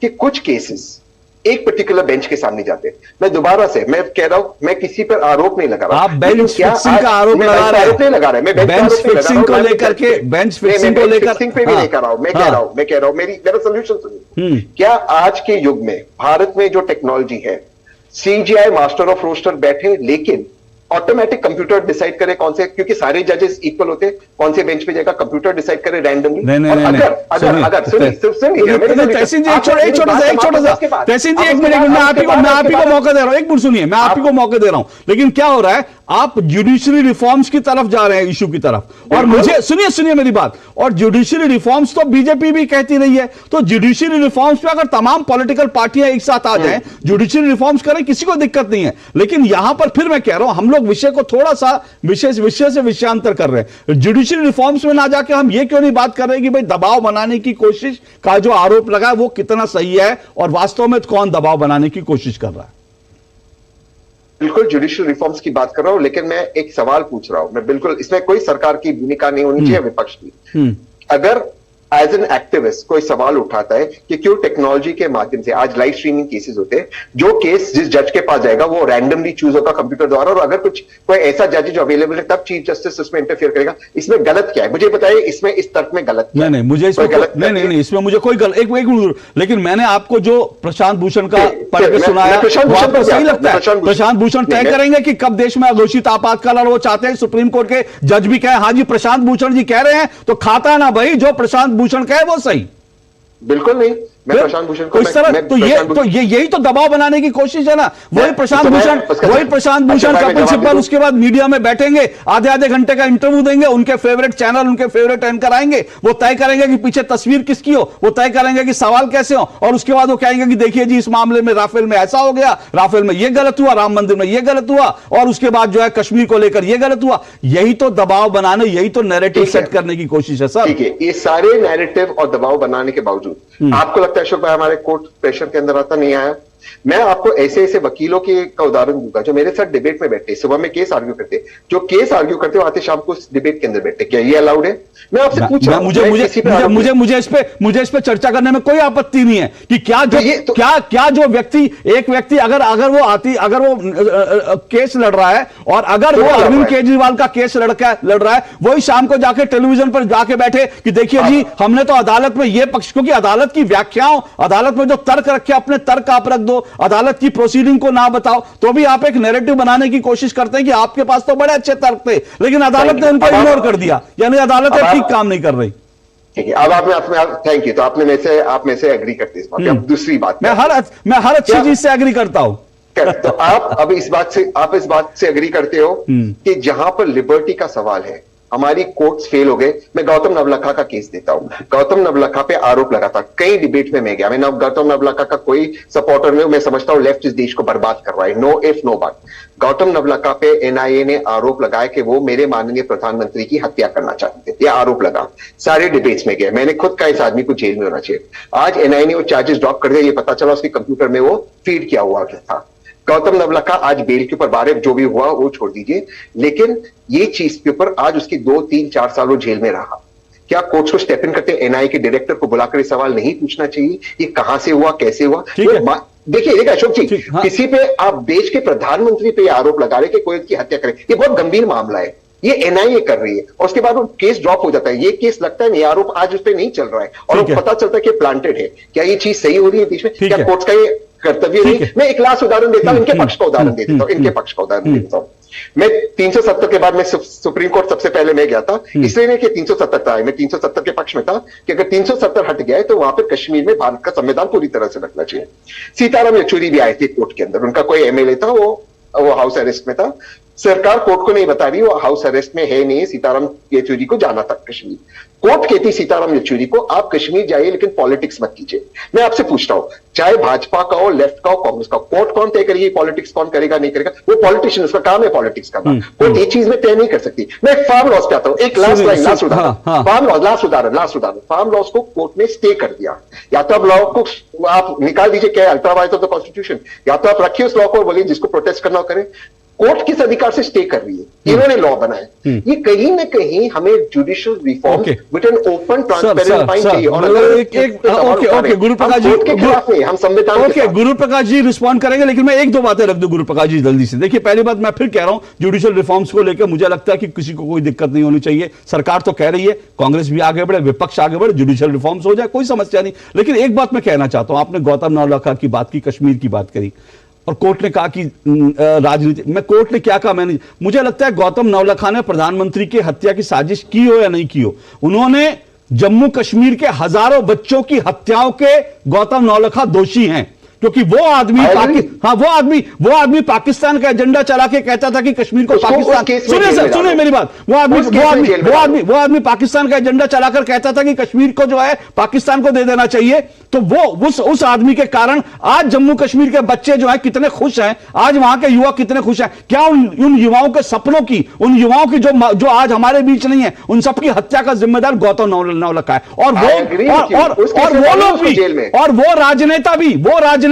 Speaker 10: कि कुछ केसेस एक पर्टिकुलर बेंच के सामने जाते हैं। मैं दोबारा से मैं कह रहा हूं, मैं किसी पर आरोप नहीं लगा रहा,
Speaker 3: आप बेंच फिक्सिंग का आरोप लगा रहे हैं,
Speaker 10: नहीं लगा रहा, मैं
Speaker 3: बेंच फिक्सिंग को लेकर के, बेंच फिक्सिंग को लेकर
Speaker 10: पे भी नहीं कर रहा हूं। मैं कह रहा हूं मेरा सोल्यूशन सुनिए। क्या आज के युग में भारत में जो टेक्नोलॉजी है, सीजीआई मास्टर ऑफ रोस्टर बैठे, लेकिन ऑटोमेटिक कंप्यूटर डिसाइड करे कौन से, क्योंकि सारे जजेस इक्वल होते हैं, कौन से बेंच पे जाएगा, कंप्यूटर डिसाइड करे रैंडमली। अगर सुनिए
Speaker 3: तहसीन जी एक छोटा सा तहसीन जी, एक मिनट, मैं आप ही को मौका दे रहा हूं, एक मिनट सुनिए, मैं आप ही को मौका दे रहा हूं, लेकिन क्या हो रहा है, आप जुडिशरी रिफॉर्म्स की तरफ जा रहे हैं, इशू की तरफ, और मुझे सुनिए मेरी बात, और जुडिशरी रिफॉर्म्स तो बीजेपी भी कहती रही है, तो जुडिशरी रिफॉर्म्स पे अगर तमाम पॉलिटिकल पार्टियां एक साथ आ जाएं, जुडिशरी रिफॉर्म्स करें, किसी को दिक्कत नहीं है। लेकिन यहां पर फिर मैं कह रहा हूं, हम लोग विषय को थोड़ा सा विषय से विषयांतर कर रहे हैं। जुडिशरी रिफॉर्म्स में ना जाके हम ये क्यों नहीं बात कर रहे कि भाई दबाव बनाने की कोशिश का जो आरोप लगा है वो कितना सही है, और वास्तव में कौन दबाव बनाने की कोशिश कर रहा है?
Speaker 10: बिल्कुल जुडिशियल रिफॉर्म्स की बात कर रहा हूं, लेकिन मैं एक सवाल पूछ रहा हूं, मैं बिल्कुल इसमें कोई सरकार की भूमिका नहीं होनी चाहिए, विपक्ष की। एज एन एक्टिविस्ट कोई सवाल उठाता है कि क्यों टेक्नोलॉजी के माध्यम से आज लाइव स्ट्रीमिंग केसेस होते हैं, जो केस जिस जज के पास जाएगा वो रैंडमली चूज होगा कंप्यूटर द्वारा, और अगर कोई ऐसा जज जो अवेलेबल है तब चीफ जस्टिस उसमें इंटरफियर करेगा। इसमें गलत क्या है, मुझे बताइए, इसमें इस तर्क में गलत क्या है?
Speaker 3: नहीं, मुझे इसमें नहीं, इसमें मुझे कोई गलत एक लेकिन मैंने आपको जो प्रशांत भूषण का पढ़ के सुनाया वो आपको सही लगता है? प्रशांत भूषण तय करेंगे कि कब देश में अघोषित आपातकाल, और वो चाहते हैं सुप्रीम कोर्ट के जज भी कहे हाँ जी प्रशांत भूषण जी कह रहे हैं तो खाता ना भाई, जो प्रशांत भूषण कहे वो सही।
Speaker 10: बिल्कुल नहीं, मैं प्रशांत भूषण को
Speaker 3: इस तरह तो यही तो दबाव बनाने की कोशिश है ना। वही प्रशांत भूषण कपिल सिब्बल उसके बाद मीडिया में बैठेंगे, आधे घंटे का इंटरव्यू देंगे, उनके फेवरेट चैनल, उनके फेवरेट एंकर आएंगे, वो तय करेंगे कि पीछे तस्वीर किसकी हो, वो तय करेंगे कि सवाल कैसे हो, और उसके बाद वो कहेंगे कि देखिए जी इस मामले में राफेल में ऐसा हो गया, राफेल में ये गलत हुआ, राम मंदिर में ये गलत हुआ, और उसके बाद जो है कश्मीर को लेकर ये गलत हुआ। यही तो दबाव बनाने, यही तो नैरेटिव सेट करने की कोशिश है सर।
Speaker 10: ठीक है, ये सारे नैरेटिव और दबाव बनाने के बावजूद आपको लगता है अशोक भाई हमारे कोर्ट प्रेशर के अंदर आता नहीं आया? मैं आपको ऐसे ऐसे वकीलों का उदाहरण दूंगा जो मेरे साथ डिबेट में बैठे, सुबह में केस आर्ग्यू करते, जो केस आर्ग्यू करते हो आते शाम को डिबेट के अंदर बैठे, क्या ये अलाउड है? मैं आपसे पूछ रहा हूं,
Speaker 3: मुझे इस पे चर्चा करने में कोई आपत्ति नहीं है कि क्या जो व्यक्ति अगर वो केस लड़ रहा है, और अगर वो अरविंद केजरीवाल का केस लड़ रहा है, वही शाम को जाके टेलीविजन पर जाके बैठे कि देखिए जी हमने तो अदालत में ये पक्ष, क्योंकि अदालत की व्याख्याओं, अदालत में जो तर्क रखे अपने तर्क आप रख दो, अदालत की प्रोसीडिंग को ना बताओ, तो भी आप एक नैरेटिव बनाने की कोशिश करते हैं कि आपके पास तो बड़े अच्छे तर्क थे, लेकिन अदालत ने उनको इग्नोर कर दिया, यानी अदालत ठीक काम नहीं कर रही।
Speaker 10: ठीक है, अब थैंक यू, तो आप में से एग्री करते हैं इस बात। अब दूसरी बात,
Speaker 3: मैं हर अच्छी चीज से एग्री करता हूं।
Speaker 10: तो आप अब इस बात से एग्री करते हो कि जहां पर लिबर्टी का सवाल है, हमारी कोर्ट्स फेल हो गए। मैं गौतम नवलखा का केस देता हूं। गौतम नवलखा पे आरोप लगा था, कई डिबेट में मैं गया, मैं गौतम नवलखा का कोई सपोर्टर नहीं हूं, मैं समझता हूं लेफ्ट इस देश को बर्बाद कर रहा है, no if no but. Gautam Navlakha पे एनआईए ने आरोप लगाया कि वो मेरे माननीय प्रधानमंत्री की हत्या करना चाहते थे, यह आरोप लगा। सारे डिबेट्स में गए, मैंने खुद कहा इस आदमी को जेल में होना चाहिए। आज एनआईए ने वो चार्जेस ड्रॉप कर दिया, ये पता चला उसके कंप्यूटर में वो फीड किया हुआ था। गौतम नवलखा आज बेल के ऊपर बाहर, जो भी हुआ वो छोड़ दीजिए, लेकिन ये चीज के ऊपर आज उसकी 2, 3, 4 साल वो जेल में रहा। क्या कोर्ट्स को स्टेप इन करते एनआईए के डायरेक्टर को बुलाकर ये सवाल नहीं पूछना चाहिए, ये कहां से हुआ, कैसे हुआ? देखिए अशोक जी, किसी पे आप देश के प्रधानमंत्री पे आरोप लगा रहे कि कोई की हत्या करे, ये बहुत गंभीर मामला है, ये एनआईए कर रही है, और उसके बाद वो केस ड्रॉप हो जाता है। ये केस लगता है नहीं, आरोप आज उस पर नहीं चल रहा है, और वो पता चलता है कि प्लांटेड है। क्या ये चीज सही हो रही है बीच में? क्या कोर्ट्स का ये कर्तव्य नहीं? मैं एक लास्ट उदाहरण देता हूं, इनके पक्ष का उदाहरण देता हूं, इनके पक्ष का उदाहरण देता हूं। मैं 370 के बाद मैं सुप्रीम कोर्ट सबसे पहले मैं गया था, इसलिए नहीं कि 370 था, मैं 370 के पक्ष में था कि अगर 370 हट गया है तो वहां पे कश्मीर में भारत का संविधान पूरी तरह से रखना चाहिए। सीताराम येचुरी भी आए थे कोर्ट के अंदर, उनका कोई एमएलए था, वो हाउस अरेस्ट में था। सरकार कोर्ट को नहीं बता रही वो हाउस अरेस्ट में है नहीं, सीताराम येचुरी को जाना था कश्मीर। कोर्ट कहती सीताराम येचुरी को आप कश्मीर जाइए लेकिन पॉलिटिक्स मत कीजिए। मैं आपसे पूछता हूं, चाहे भाजपा का हो, लेफ्ट का हो, कांग्रेस का, कोर्ट कौन तय करेगी पॉलिटिक्स कौन करेगा नहीं करेगा? वो पॉलिटिशियन, उसका काम है पॉलिटिक्स करना। कोर्ट ये चीज में तय नहीं कर सकती। मैं फार्म लॉस पे आता हूं, एक लास्ट उदाहरण, फार्म लॉस, लास्ट उदाहरण, फार्म लॉस को कोर्ट ने स्टे कर दिया। या तो अब लॉ को आप निकाल दीजिए, क्या ultra violence of the constitution, या तो आप रखिए उस लॉ को, बोलिए जिसको प्रोटेस्ट करना करें। कोर्ट किस अधिकार से स्टे कर रही है? इन्होंने लॉ बनाया। ये कहीं ना कहीं हमें judicial reform with an open transparent mind चाहिए। और
Speaker 3: गुरु प्रकाश जी रिस्पॉन्ड करेंगे, लेकिन मैं 1-2 बातें रख दूं गुरु प्रकाश जी जल्दी से। देखिए, पहली बात मैं फिर कह रहा हूं, जुडिशियल रिफॉर्म्स को लेकर मुझे लगता है कि किसी को कोई दिक्कत नहीं होनी चाहिए। सरकार तो कह रही है, कांग्रेस भी आगे बढ़े, विपक्ष आगे बढ़े, जुडिशियल रिफॉर्म्स हो जाए, कोई समस्या नहीं। लेकिन एक बात मैं कहना चाहता हूं, आपने गौतम नवलखा की बात की, कश्मीर की बात करी, और कोर्ट ने कहा कि राजनीति में, कोर्ट ने क्या कहा मैंने, मुझे लगता है गौतम नवलखा ने प्रधानमंत्री की हत्या की साजिश की हो या नहीं की हो, उन्होंने जम्मू कश्मीर के हजारों बच्चों की हत्याओं के गौतम नवलखा दोषी हैं, क्योंकि वो आदमी पाकिस्तान का एजेंडा चला के कहता था कि कश्मीर को पाकिस्तान, सुनिए मेरी बात, वो आदमी पाकिस्तान का एजेंडा चलाकर कहता था कि कश्मीर को जो है पाकिस्तान को दे देना चाहिए। तो वो उस आदमी के कारण आज जम्मू कश्मीर के बच्चे जो है कितने खुश हैं, आज वहां के युवा कितने खुश हैं। क्या उन युवाओं के सपनों की, उन युवाओं की जो आज हमारे बीच नहीं है, उन सबकी हत्या का जिम्मेदार गौतम नवलखा है। और वो लोग भी, और वो राजनेता भी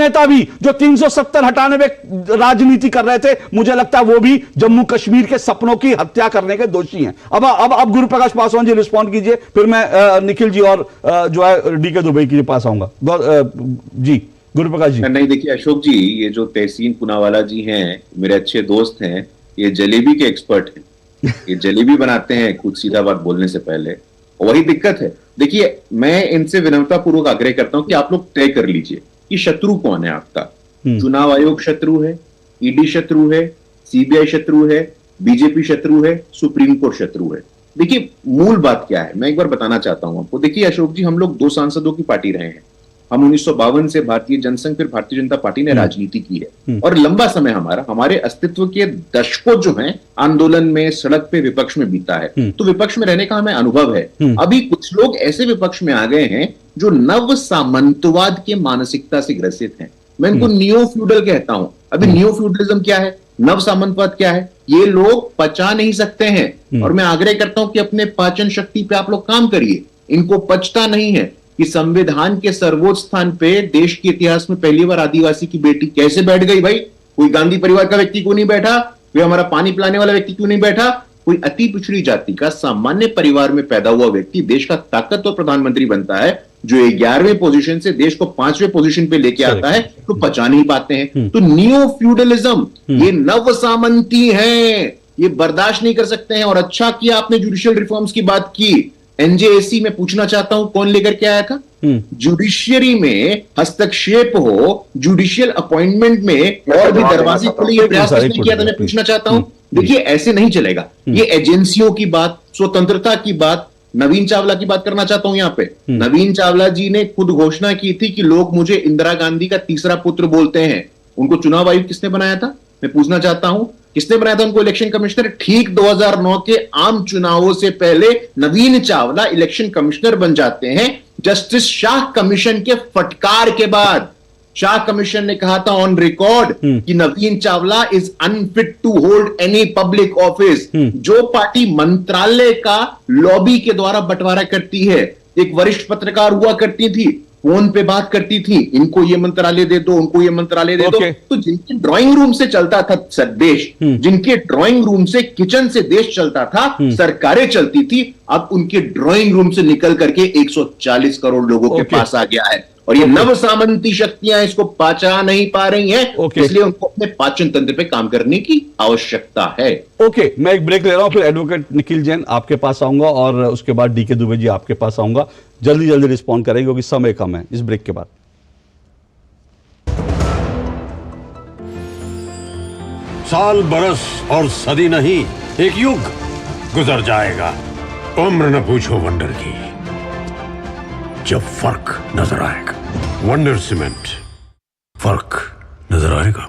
Speaker 3: नेता भी जो 370 हटाने में राजनीति कर रहे थे, मुझे लगता है वो भी जम्मू कश्मीर के सपनों की हत्या करने के दोषी हैं। अब गुरु प्रकाश पासवान जी रिस्पॉन्ड कीजिए, फिर मैं निखिल जी और जो है डीके दुबे के पास आऊंगा। जी गुरु प्रकाश जी।
Speaker 9: नहीं, देखिए अशोक जी, ये जो तहसीन पूनावाला जी हैं, मेरे अच्छे दोस्त हैं, ये जलेबी के एक्सपर्ट हैं। ये जलेबी बनाते हैं खुद सीधा बात बोलने से पहले, वही दिक्कत है। देखिए, मैं इनसे विनम्रता पूर्वक आग्रह करता हूं कि आप लोग तय कर लीजिए कि शत्रु कौन है आपका। चुनाव आयोग शत्रु है, ईडी शत्रु है, सीबीआई शत्रु है, बीजेपी शत्रु है, सुप्रीम कोर्ट शत्रु है। देखिए मूल बात क्या है, मैं एक बार बताना चाहता हूं आपको। देखिए अशोक जी, हम लोग 2 सांसदों की पार्टी रहे हैं। हम 1952 से भारतीय जनसंघ फिर भारतीय जनता पार्टी ने राजनीति की है, और लंबा समय हमारे अस्तित्व के दशकों जो हैं आंदोलन में, सड़क पे, विपक्ष में बीता है। तो विपक्ष में रहने का हमें अनुभव है। अभी कुछ लोग ऐसे विपक्ष में आ गए हैं जो नव सामंतवाद के मानसिकता से ग्रसित हैं। मैं इनको नियो फ्यूडल कहता हूं। अभी नियो फ्यूडलिज्म क्या है, नव सामंतवाद क्या है, ये लोग पचा नहीं सकते हैं। और मैं आग्रह करता हूं कि अपने पाचन शक्ति पे आप लोग काम करिए। इनको पचता नहीं है कि संविधान के सर्वोच्च स्थान पे देश के इतिहास में पहली बार आदिवासी की बेटी कैसे बैठ गई। भाई, कोई गांधी परिवार का व्यक्ति क्यों नहीं बैठा, कोई हमारा पानी पिलाने वाला व्यक्ति क्यों नहीं बैठा, कोई अति पिछड़ी जाति का सामान्य परिवार में पैदा हुआ व्यक्ति देश का ताकतवर प्रधानमंत्री बनता है, जो 11वें पोजीशन से देश को 5वें पोजीशन पे लेके आता है, तो पचा नहीं पाते हैं। तो नियो फ्यूडलिज्म, ये नव सामंती है, ये बर्दाश्त नहीं कर सकते हैं। और अच्छा किया आपने जुडिशियल रिफॉर्म्स की बात की। एनजेएसी में पूछना चाहता हूं, कौन लेकर के आया था? जुडिशियरी में हस्तक्षेप हो, जुडिशियल अपॉइंटमेंट में और भी दरवाजे खुले, ये प्रयास नहीं किया था। मैं पूछना चाहता हूं, देखिए ऐसे नहीं चलेगा। ये एजेंसियों की बात, स्वतंत्रता की बात, नवीन चावला की बात करना चाहता हूं यहां पे। नवीन चावला जी ने खुद घोषणा की थी कि लोग मुझे इंदिरा गांधी का तीसरा पुत्र बोलते हैं। उनको चुनाव आयुक्त किसने बनाया था? मैं पूछना चाहता हूं, किसने बनाया था उनको इलेक्शन कमिश्नर? ठीक 2009 के आम चुनावों से पहले नवीन चावला इलेक्शन कमिश्नर बन जाते हैं, जस्टिस शाह कमीशन के फटकार के बाद। शाह कमीशन ने कहा था ऑन रिकॉर्ड कि Navin Chawla is unfit to hold any public office. जो पार्टी मंत्रालय का लॉबी के द्वारा बंटवारा करती है, एक वरिष्ठ पत्रकार हुआ करती थी, फोन पे बात करती थी, इनको ये मंत्रालय दे दो, उनको ये मंत्रालय दे दो। तो जिनके ड्राइंग रूम से चलता था देश, जिनके ड्राइंग रूम से, किचन से देश चलता था, सरकारें चलती थी, अब उनके ड्राइंग रूम से निकल करके 140 करोड़ लोगों के पास आ गया है। और ये नव सामंती शक्तियां इसको पचा नहीं पा रही हैं, इसलिए उनको अपने पाचन तंत्र पे काम करने की आवश्यकता है।
Speaker 3: ओके, मैं एक ब्रेक ले रहा हूं, फिर एडवोकेट निखिल जैन आपके पास आऊंगा और उसके बाद डीके दुबे जी आपके पास आऊंगा। जल्दी रिस्पॉन्ड करेंगे क्योंकि समय कम है इस ब्रेक के बाद।
Speaker 2: साल, बरस और सदी नहीं, एक युग गुजर जाएगा। उम्र न पूछो वंडर की, जब फर्क नजर आएगा। वंडर सीमेंट, फर्क नजर आएगा।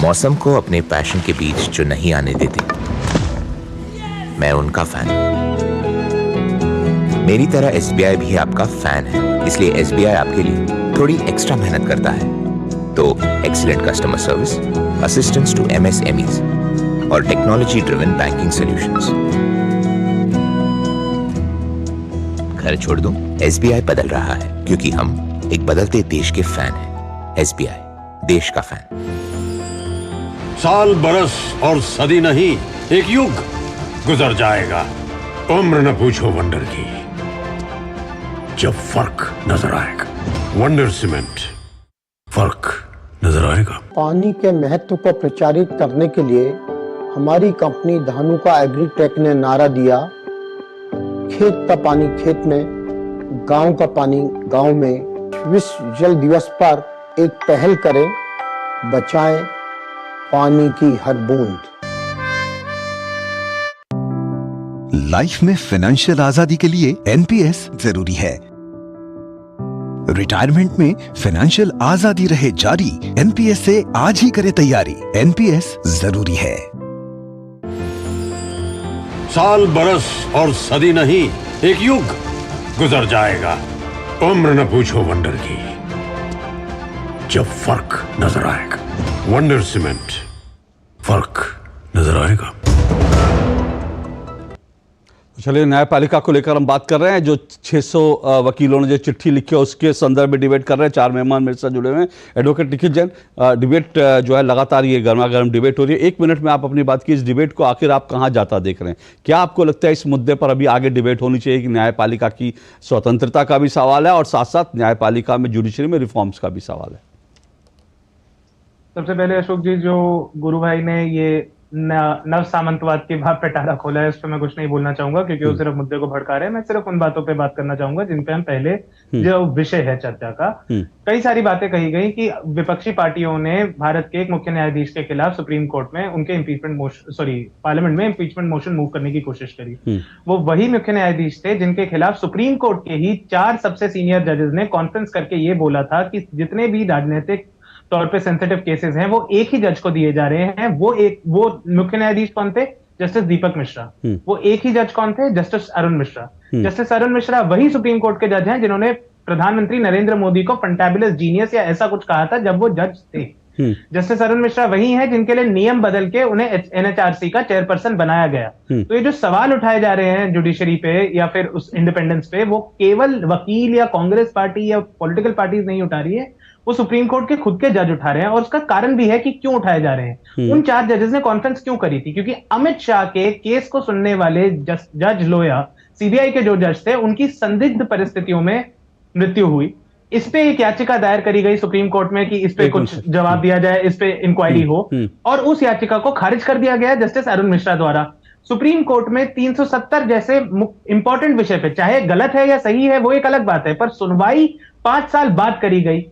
Speaker 21: मौसम को अपने पैशन के बीच जो नहीं आने देते, मैं उनका फैन हूं। मेरी तरह एसबीआई भी आपका फैन है, इसलिए एसबीआई आपके लिए थोड़ी एक्स्ट्रा मेहनत करता है। तो excellent customer service, assistance to MSMEs और टेक्नोलॉजी ड्रिवन बैंकिंग सॉल्यूशंस। घर छोड़ दूं, एसबीआई बदल रहा है क्योंकि हम एक बदलते देश के फैन हैं। एसबीआई, देश का फैन।
Speaker 2: साल, बरस और सदी नहीं, एक युग गुजर जाएगा। उम्र न पूछो वंडर की, जब फर्क नजर आएगा। वंडर सीमेंट, फर्क नजर आएगा।
Speaker 15: पानी के महत्व को प्रचारित करने के लिए हमारी कंपनी धानुका एग्रीटेक ने नारा दिया, खेत का पानी खेत में, गांव का पानी गांव में। विश्व जल दिवस पर एक पहल करें, बचाएं पानी की हर बूंद।
Speaker 14: लाइफ में फाइनेंशियल आजादी के लिए एनपीएस जरूरी है। रिटायरमेंट में फाइनेंशियल आजादी रहे जारी, एनपीएस से आज ही करें तैयारी। एनपीएस जरूरी है।
Speaker 2: साल, बरस और सदी नहीं, एक युग गुजर जाएगा। उम्र न पूछो वंडर की, जब फर्क नजर आएगा। वंडर सीमेंट, फर्क नजर आएगा।
Speaker 3: चलिए, न्यायपालिका को लेकर हम बात कर रहे हैं। जो 600 वकीलों ने जो चिट्ठी लिखी है उसके संदर्भ में डिबेट कर रहे हैं। 4 मेहमान मेरे साथ जुड़े हुए हैं। एडवोकेट निखिल जैन, डिबेट जो है लगातार ये गर्मा-गर्म डिबेट हो रही है। 1 मिनट में आप अपनी बात की, इस डिबेट को आखिर आप कहाँ जाता देख रहे हैं? क्या आपको लगता है इस मुद्दे पर अभी आगे डिबेट होनी चाहिए कि न्यायपालिका की स्वतंत्रता का भी सवाल है और साथ साथ न्यायपालिका में जुडिशरी में रिफॉर्म्स का भी सवाल है?
Speaker 8: सबसे पहले अशोक जी, जो गुरु भाई ने ये नव सामंतवाद के भाव पे टारा खोला है, उस पर मैं कुछ नहीं बोलना चाहूंगा क्योंकि वो सिर्फ मुद्दे को भड़का रहे हैं। मैं सिर्फ उन बातों पे बात करना चाहूंगा जिन पे हम पहले जो विषय है चर्चा का, कई सारी बातें कही गई कि विपक्षी पार्टियों ने भारत के एक मुख्य न्यायाधीश के खिलाफ सुप्रीम कोर्ट में उनके इम्पीचमेंट मोशन, पार्लियामेंट में इम्पीचमेंट मोशन मूव करने की कोशिश करी। वो वही मुख्य न्यायाधीश थे जिनके खिलाफ सुप्रीम कोर्ट के ही 4 सबसे सीनियर जजेस ने कॉन्फ्रेंस करके ये बोला था कि जितने भी राजनीतिक तौर पे सेंसिटिव केसेस हैं वो एक ही जज को दिए जा रहे हैं। वो मुख्य न्यायाधीश कौन थे? जस्टिस दीपक मिश्रा। वो एक ही जज कौन थे? जस्टिस अरुण मिश्रा। जस्टिस अरुण मिश्रा वही सुप्रीम कोर्ट के जज हैं जिन्होंने प्रधानमंत्री नरेंद्र मोदी को फंटाबुलस जीनियस या ऐसा कुछ कहा था जब वो जज थे। जस्टिस अरुण मिश्रा वही हैं जिनके लिए नियम बदल के उन्हें एनएचआरसी का चेयरपर्सन बनाया गया। तो ये जो सवाल उठाए जा रहे हैं जुडिशरी पे या फिर उस इंडिपेंडेंस पे, वो केवल वकील या कांग्रेस पार्टी या पॉलिटिकल पार्टीज नहीं उठा रही है, वो सुप्रीम कोर्ट के खुद के जज उठा रहे हैं। और उसका कारण भी है कि क्यों उठाए जा रहे हैं। उन 4 जजेस ने कॉन्फ्रेंस क्यों करी थी? क्योंकि अमित शाह के केस को सुनने वाले जज लोया, सीबीआई के जो जज थे, उनकी संदिग्ध परिस्थितियों में मृत्यु हुई। इस पे एक याचिका दायर करी गई सुप्रीम कोर्ट में कि इस पे कुछ जवाब दिया जाए, इस पे इंक्वायरी हो, और उस याचिका को खारिज कर दिया गया जस्टिस अरुण मिश्रा द्वारा। सुप्रीम कोर्ट में 370 जैसे इंपॉर्टेंट विषय पे, चाहे गलत है या सही है वो एक अलग बात है, पर सुनवाई 5 साल बाद करी गई।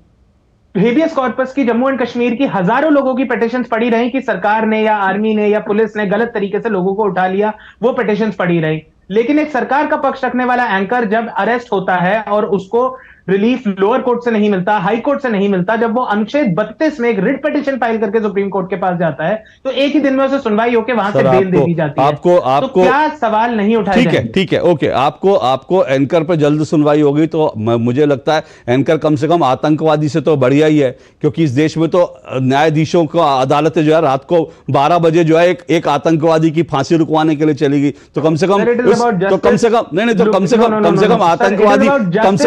Speaker 8: हेबियस कॉर्पस की जम्मू एंड कश्मीर की हजारों लोगों की पिटीशंस पड़ी रही कि सरकार ने या आर्मी ने या पुलिस ने गलत तरीके से लोगों को उठा लिया, वो पिटीशंस पड़ी रही। लेकिन एक सरकार का पक्ष रखने वाला एंकर जब अरेस्ट होता है और उसको रिलीफ लोअर कोर्ट से नहीं मिलता, हाई कोर्ट से नहीं मिलता, जब वो अनुच्छेद 32 में एक रिट पिटीशन फाइल करके सुप्रीम कोर्ट के पास जाता है, तो एक ही दिन में उसे सुनवाई होकर वहां से बेल दे दी जाती है। आपको तो क्या सवाल नहीं उठाए जाएंगे?
Speaker 3: ठीक है, ओके। आपको एंकर पर जल्द सुनवाई होगी तो मुझे लगता है एंकर कम से कम आतंकवादी से तो बढ़िया ही है, क्योंकि इस देश में तो न्यायाधीशों को अदालतें जो है रात को 12 बजे जो है एक आतंकवादी की फांसी रुकवाने के लिए चलेगी, तो कम से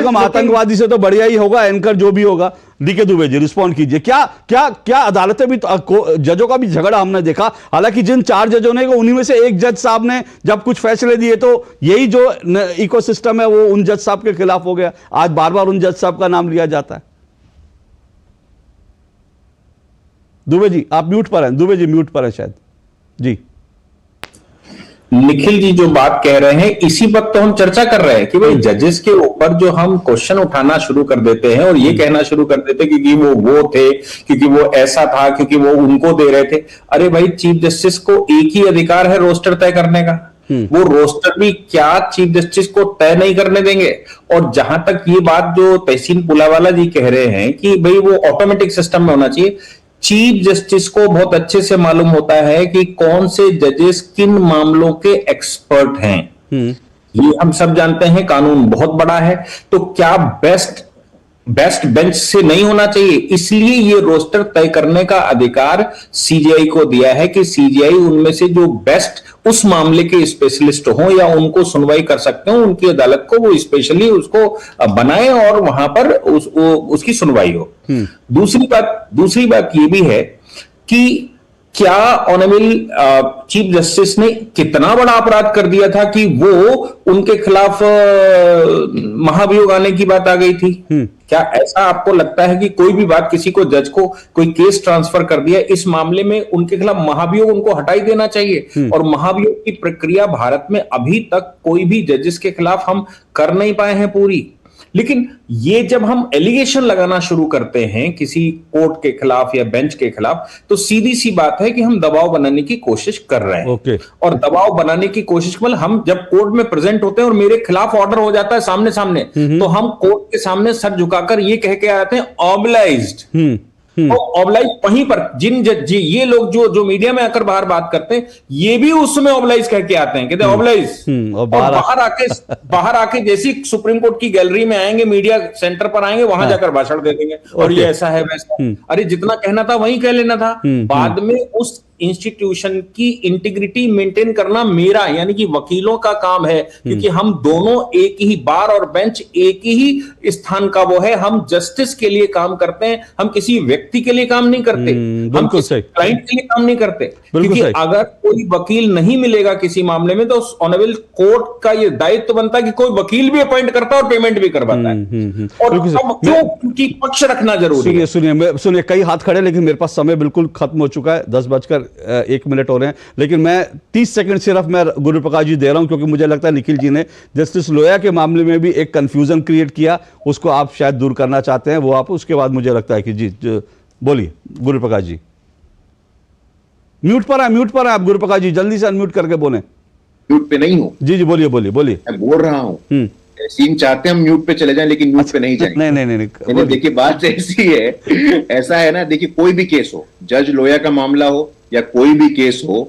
Speaker 3: कम आतंकवादी से तो बढ़िया ही होगा एंकर जो भी होगा। डीके दुबे जी, रिस्पॉन्ड कीजिए। क्या अदालतें भी जजों का भी झगड़ा हमने देखा, हालांकि जिन 4 जजों ने, उन्हीं में से एक जज साहब ने जब कुछ फैसले दिए तो यही जो इकोसिस्टम है वो उन जज साहब के खिलाफ हो गया। आज बार बार उन जज साहब का नाम लिया जाता है। दुबे जी आप म्यूट पर हैं। दुबे जी म्यूट पर है शायद जी।
Speaker 11: निखिल जी जो बात कह रहे हैं इसी वक्त तो हम चर्चा कर रहे हैं कि भाई जजेस के ऊपर जो हम क्वेश्चन उठाना शुरू कर देते हैं और ये कहना शुरू कर देते हैं क्योंकि वो थे, क्योंकि वो ऐसा था, क्योंकि वो उनको दे रहे थे। अरे भाई, चीफ जस्टिस को एक ही अधिकार है रोस्टर तय करने का। वो रोस्टर भी क्या चीफ जस्टिस को तय नहीं करने देंगे। और जहां तक ये बात जो तहसीन पुलावाला जी कह रहे हैं कि भाई वो ऑटोमेटिक सिस्टम में होना चाहिए, चीफ जस्टिस को बहुत अच्छे से मालूम होता है कि कौन से जजेस किन मामलों के एक्सपर्ट हैं। ये हम सब जानते हैं, कानून बहुत बड़ा है, तो क्या बेस्ट बेंच से नहीं होना चाहिए? इसलिए ये रोस्टर तय करने का अधिकार सीजीआई को दिया है कि सीजीआई उनमें से जो बेस्ट उस मामले के स्पेशलिस्ट हो या उनको सुनवाई कर सकते हो, उनकी अदालत को वो स्पेशली उसको बनाए और वहां पर उसकी सुनवाई हो। दूसरी बात ये भी है कि क्या ऑनरेबल चीफ जस्टिस ने कितना बड़ा अपराध कर दिया था कि वो उनके खिलाफ महाभियोग आने की बात आ गई थी? क्या ऐसा आपको लगता है कि कोई भी बात किसी को, जज को कोई केस ट्रांसफर कर दिया, इस मामले में उनके खिलाफ महाभियोग उनको हटाई देना चाहिए? और महाभियोग की प्रक्रिया भारत में अभी तक कोई भी जजेस के खिलाफ हम कर नहीं पाए हैं पूरी। लेकिन ये जब हम एलिगेशन लगाना शुरू करते हैं किसी कोर्ट के खिलाफ या बेंच के खिलाफ, तो सीधी सी बात है कि हम दबाव बनाने की कोशिश कर रहे हैं। और दबाव बनाने की कोशिश मतलब हम जब कोर्ट में प्रेजेंट होते हैं और मेरे खिलाफ ऑर्डर हो जाता है सामने सामने, तो हम कोर्ट के सामने सर झुकाकर ये कह के आते हैं ऑब्लाइज्ड। तो ऑब्लाइज वहीं पर ये लोग जो मीडिया में आकर बाहर करते हैं, ये भी उस समय ऑब्लाइज कह के आते हैं, कहते हैं ऑब्लाइज। और बाहर आके जैसी सुप्रीम कोर्ट की गैलरी में आएंगे, मीडिया सेंटर पर आएंगे, वहां जाकर भाषण दे देंगे और ये ऐसा है वैसा। अरे जितना कहना था वहीं कह लेना था। बाद में उस इंस्टीट्यूशन की इंटीग्रिटी मेंटेन करना मेरा यानी कि वकीलों का काम है, क्योंकि हम दोनों एक ही बार और बेंच एक ही स्थान का वो है। हम जस्टिस के लिए काम करते हैं, हम किसी व्यक्ति के लिए काम नहीं करते, हम किसी क्लाइंट के लिए काम नहीं करते। क्योंकि अगर कोई वकील नहीं मिलेगा किसी मामले में तो ऑनरेबल कोर्ट का ये दायित्व बनता है कि कोई वकील भी अपॉइंट करता है और पेमेंट भी करवाता है। और अब क्यों उनकी पक्ष रखना जरूरी है।
Speaker 3: सुनिए कई हाथ खड़े, लेकिन मेरे पास समय बिल्कुल खत्म हो चुका है, 10:01 हो रहे हैं, लेकिन मैं 30 सेकंड सिर्फ मैं गुरु प्रकाश जी दे रहा हूं, क्योंकि मुझे लगता है निखिल जी ने जस्टिस लोया के मामले में भी एक कंफ्यूजन क्रिएट किया, उसको आप शायद दूर करना चाहते हैं, वो आप उसके बाद मुझे लगता है कि जी बोलिए गुरु प्रकाश जी। म्यूट पर है आप गुरु प्रकाश जी, जल्दी से अनम्यूट करके बोले।
Speaker 9: म्यूट पे नहीं हूँ।
Speaker 3: जी बोलिए
Speaker 9: मैं बोल रहा हूँ। सीन चाहते हैं हम म्यूट पे चले जाएं, लेकिन म्यूट पे नहीं जाएंगे। नहीं देखिए बात ऐसी है, ऐसा है ना, देखिए कोई भी केस हो, जज लोया का मामला हो या कोई भी केस हो,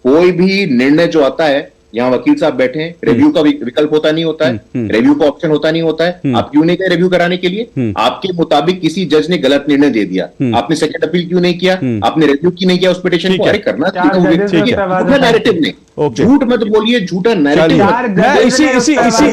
Speaker 9: कोई भी निर्णय जो आता है, यहाँ वकील साहब बैठे हैं, रिव्यू का विकल्प होता नहीं होता है, रिव्यू का ऑप्शन होता नहीं होता है। आप क्यों नहीं गए रिव्यू कराने के लिए? आपके मुताबिक किसी जज ने गलत निर्णय दे दिया, आपने सेकंड अपील क्यों नहीं किया? आपने रिव्यू क्यों नहीं किया उस पिटीशन को? अरे करना चाहिए, नैरेटिव नहीं, झूठ मत बोलिए, झूठा नैरेटिव।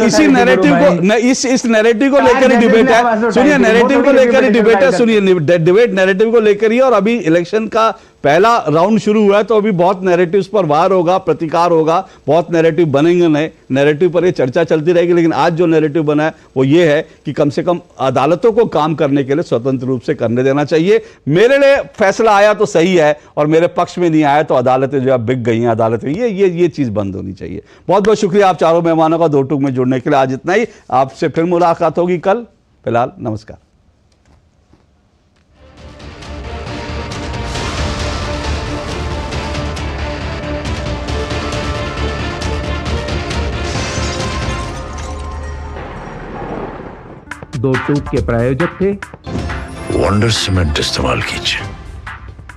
Speaker 3: इसी नैरेटिव को इस नैरेटिव को लेकर ही डिबेट है। सुनिए नैरेटिव को लेकर ही डिबेट है, सुनिए डिबेट नैरेटिव को लेकर ही, और अभी इलेक्शन का पहला राउंड शुरू हुआ है, तो अभी बहुत नैरेटिव्स पर वार होगा, प्रतिकार होगा, बहुत नैरेटिव बनेंगे, नए नैरेटिव पर ये चर्चा चलती रहेगी। लेकिन आज जो नैरेटिव बना है वो ये है कि कम से कम अदालतों को काम करने के लिए स्वतंत्र रूप से करने देना चाहिए। मेरे लिए फैसला आया तो सही है, और मेरे पक्ष में नहीं आया तो अदालतें जो है बिक गई हैं, अदालतें ये चीज बंद होनी चाहिए। बहुत बहुत शुक्रिया आप चारों मेहमानों का दो टूक में जुड़ने के लिए। आज इतना ही, आपसे फिर मुलाकात होगी कल। फिलहाल नमस्कार।
Speaker 1: दो टूक के प्रायोजक थे
Speaker 2: वंडर सीमेंट इस्तेमाल कीजिए,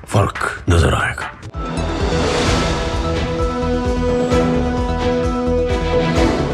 Speaker 2: फर्क नजर आएगा।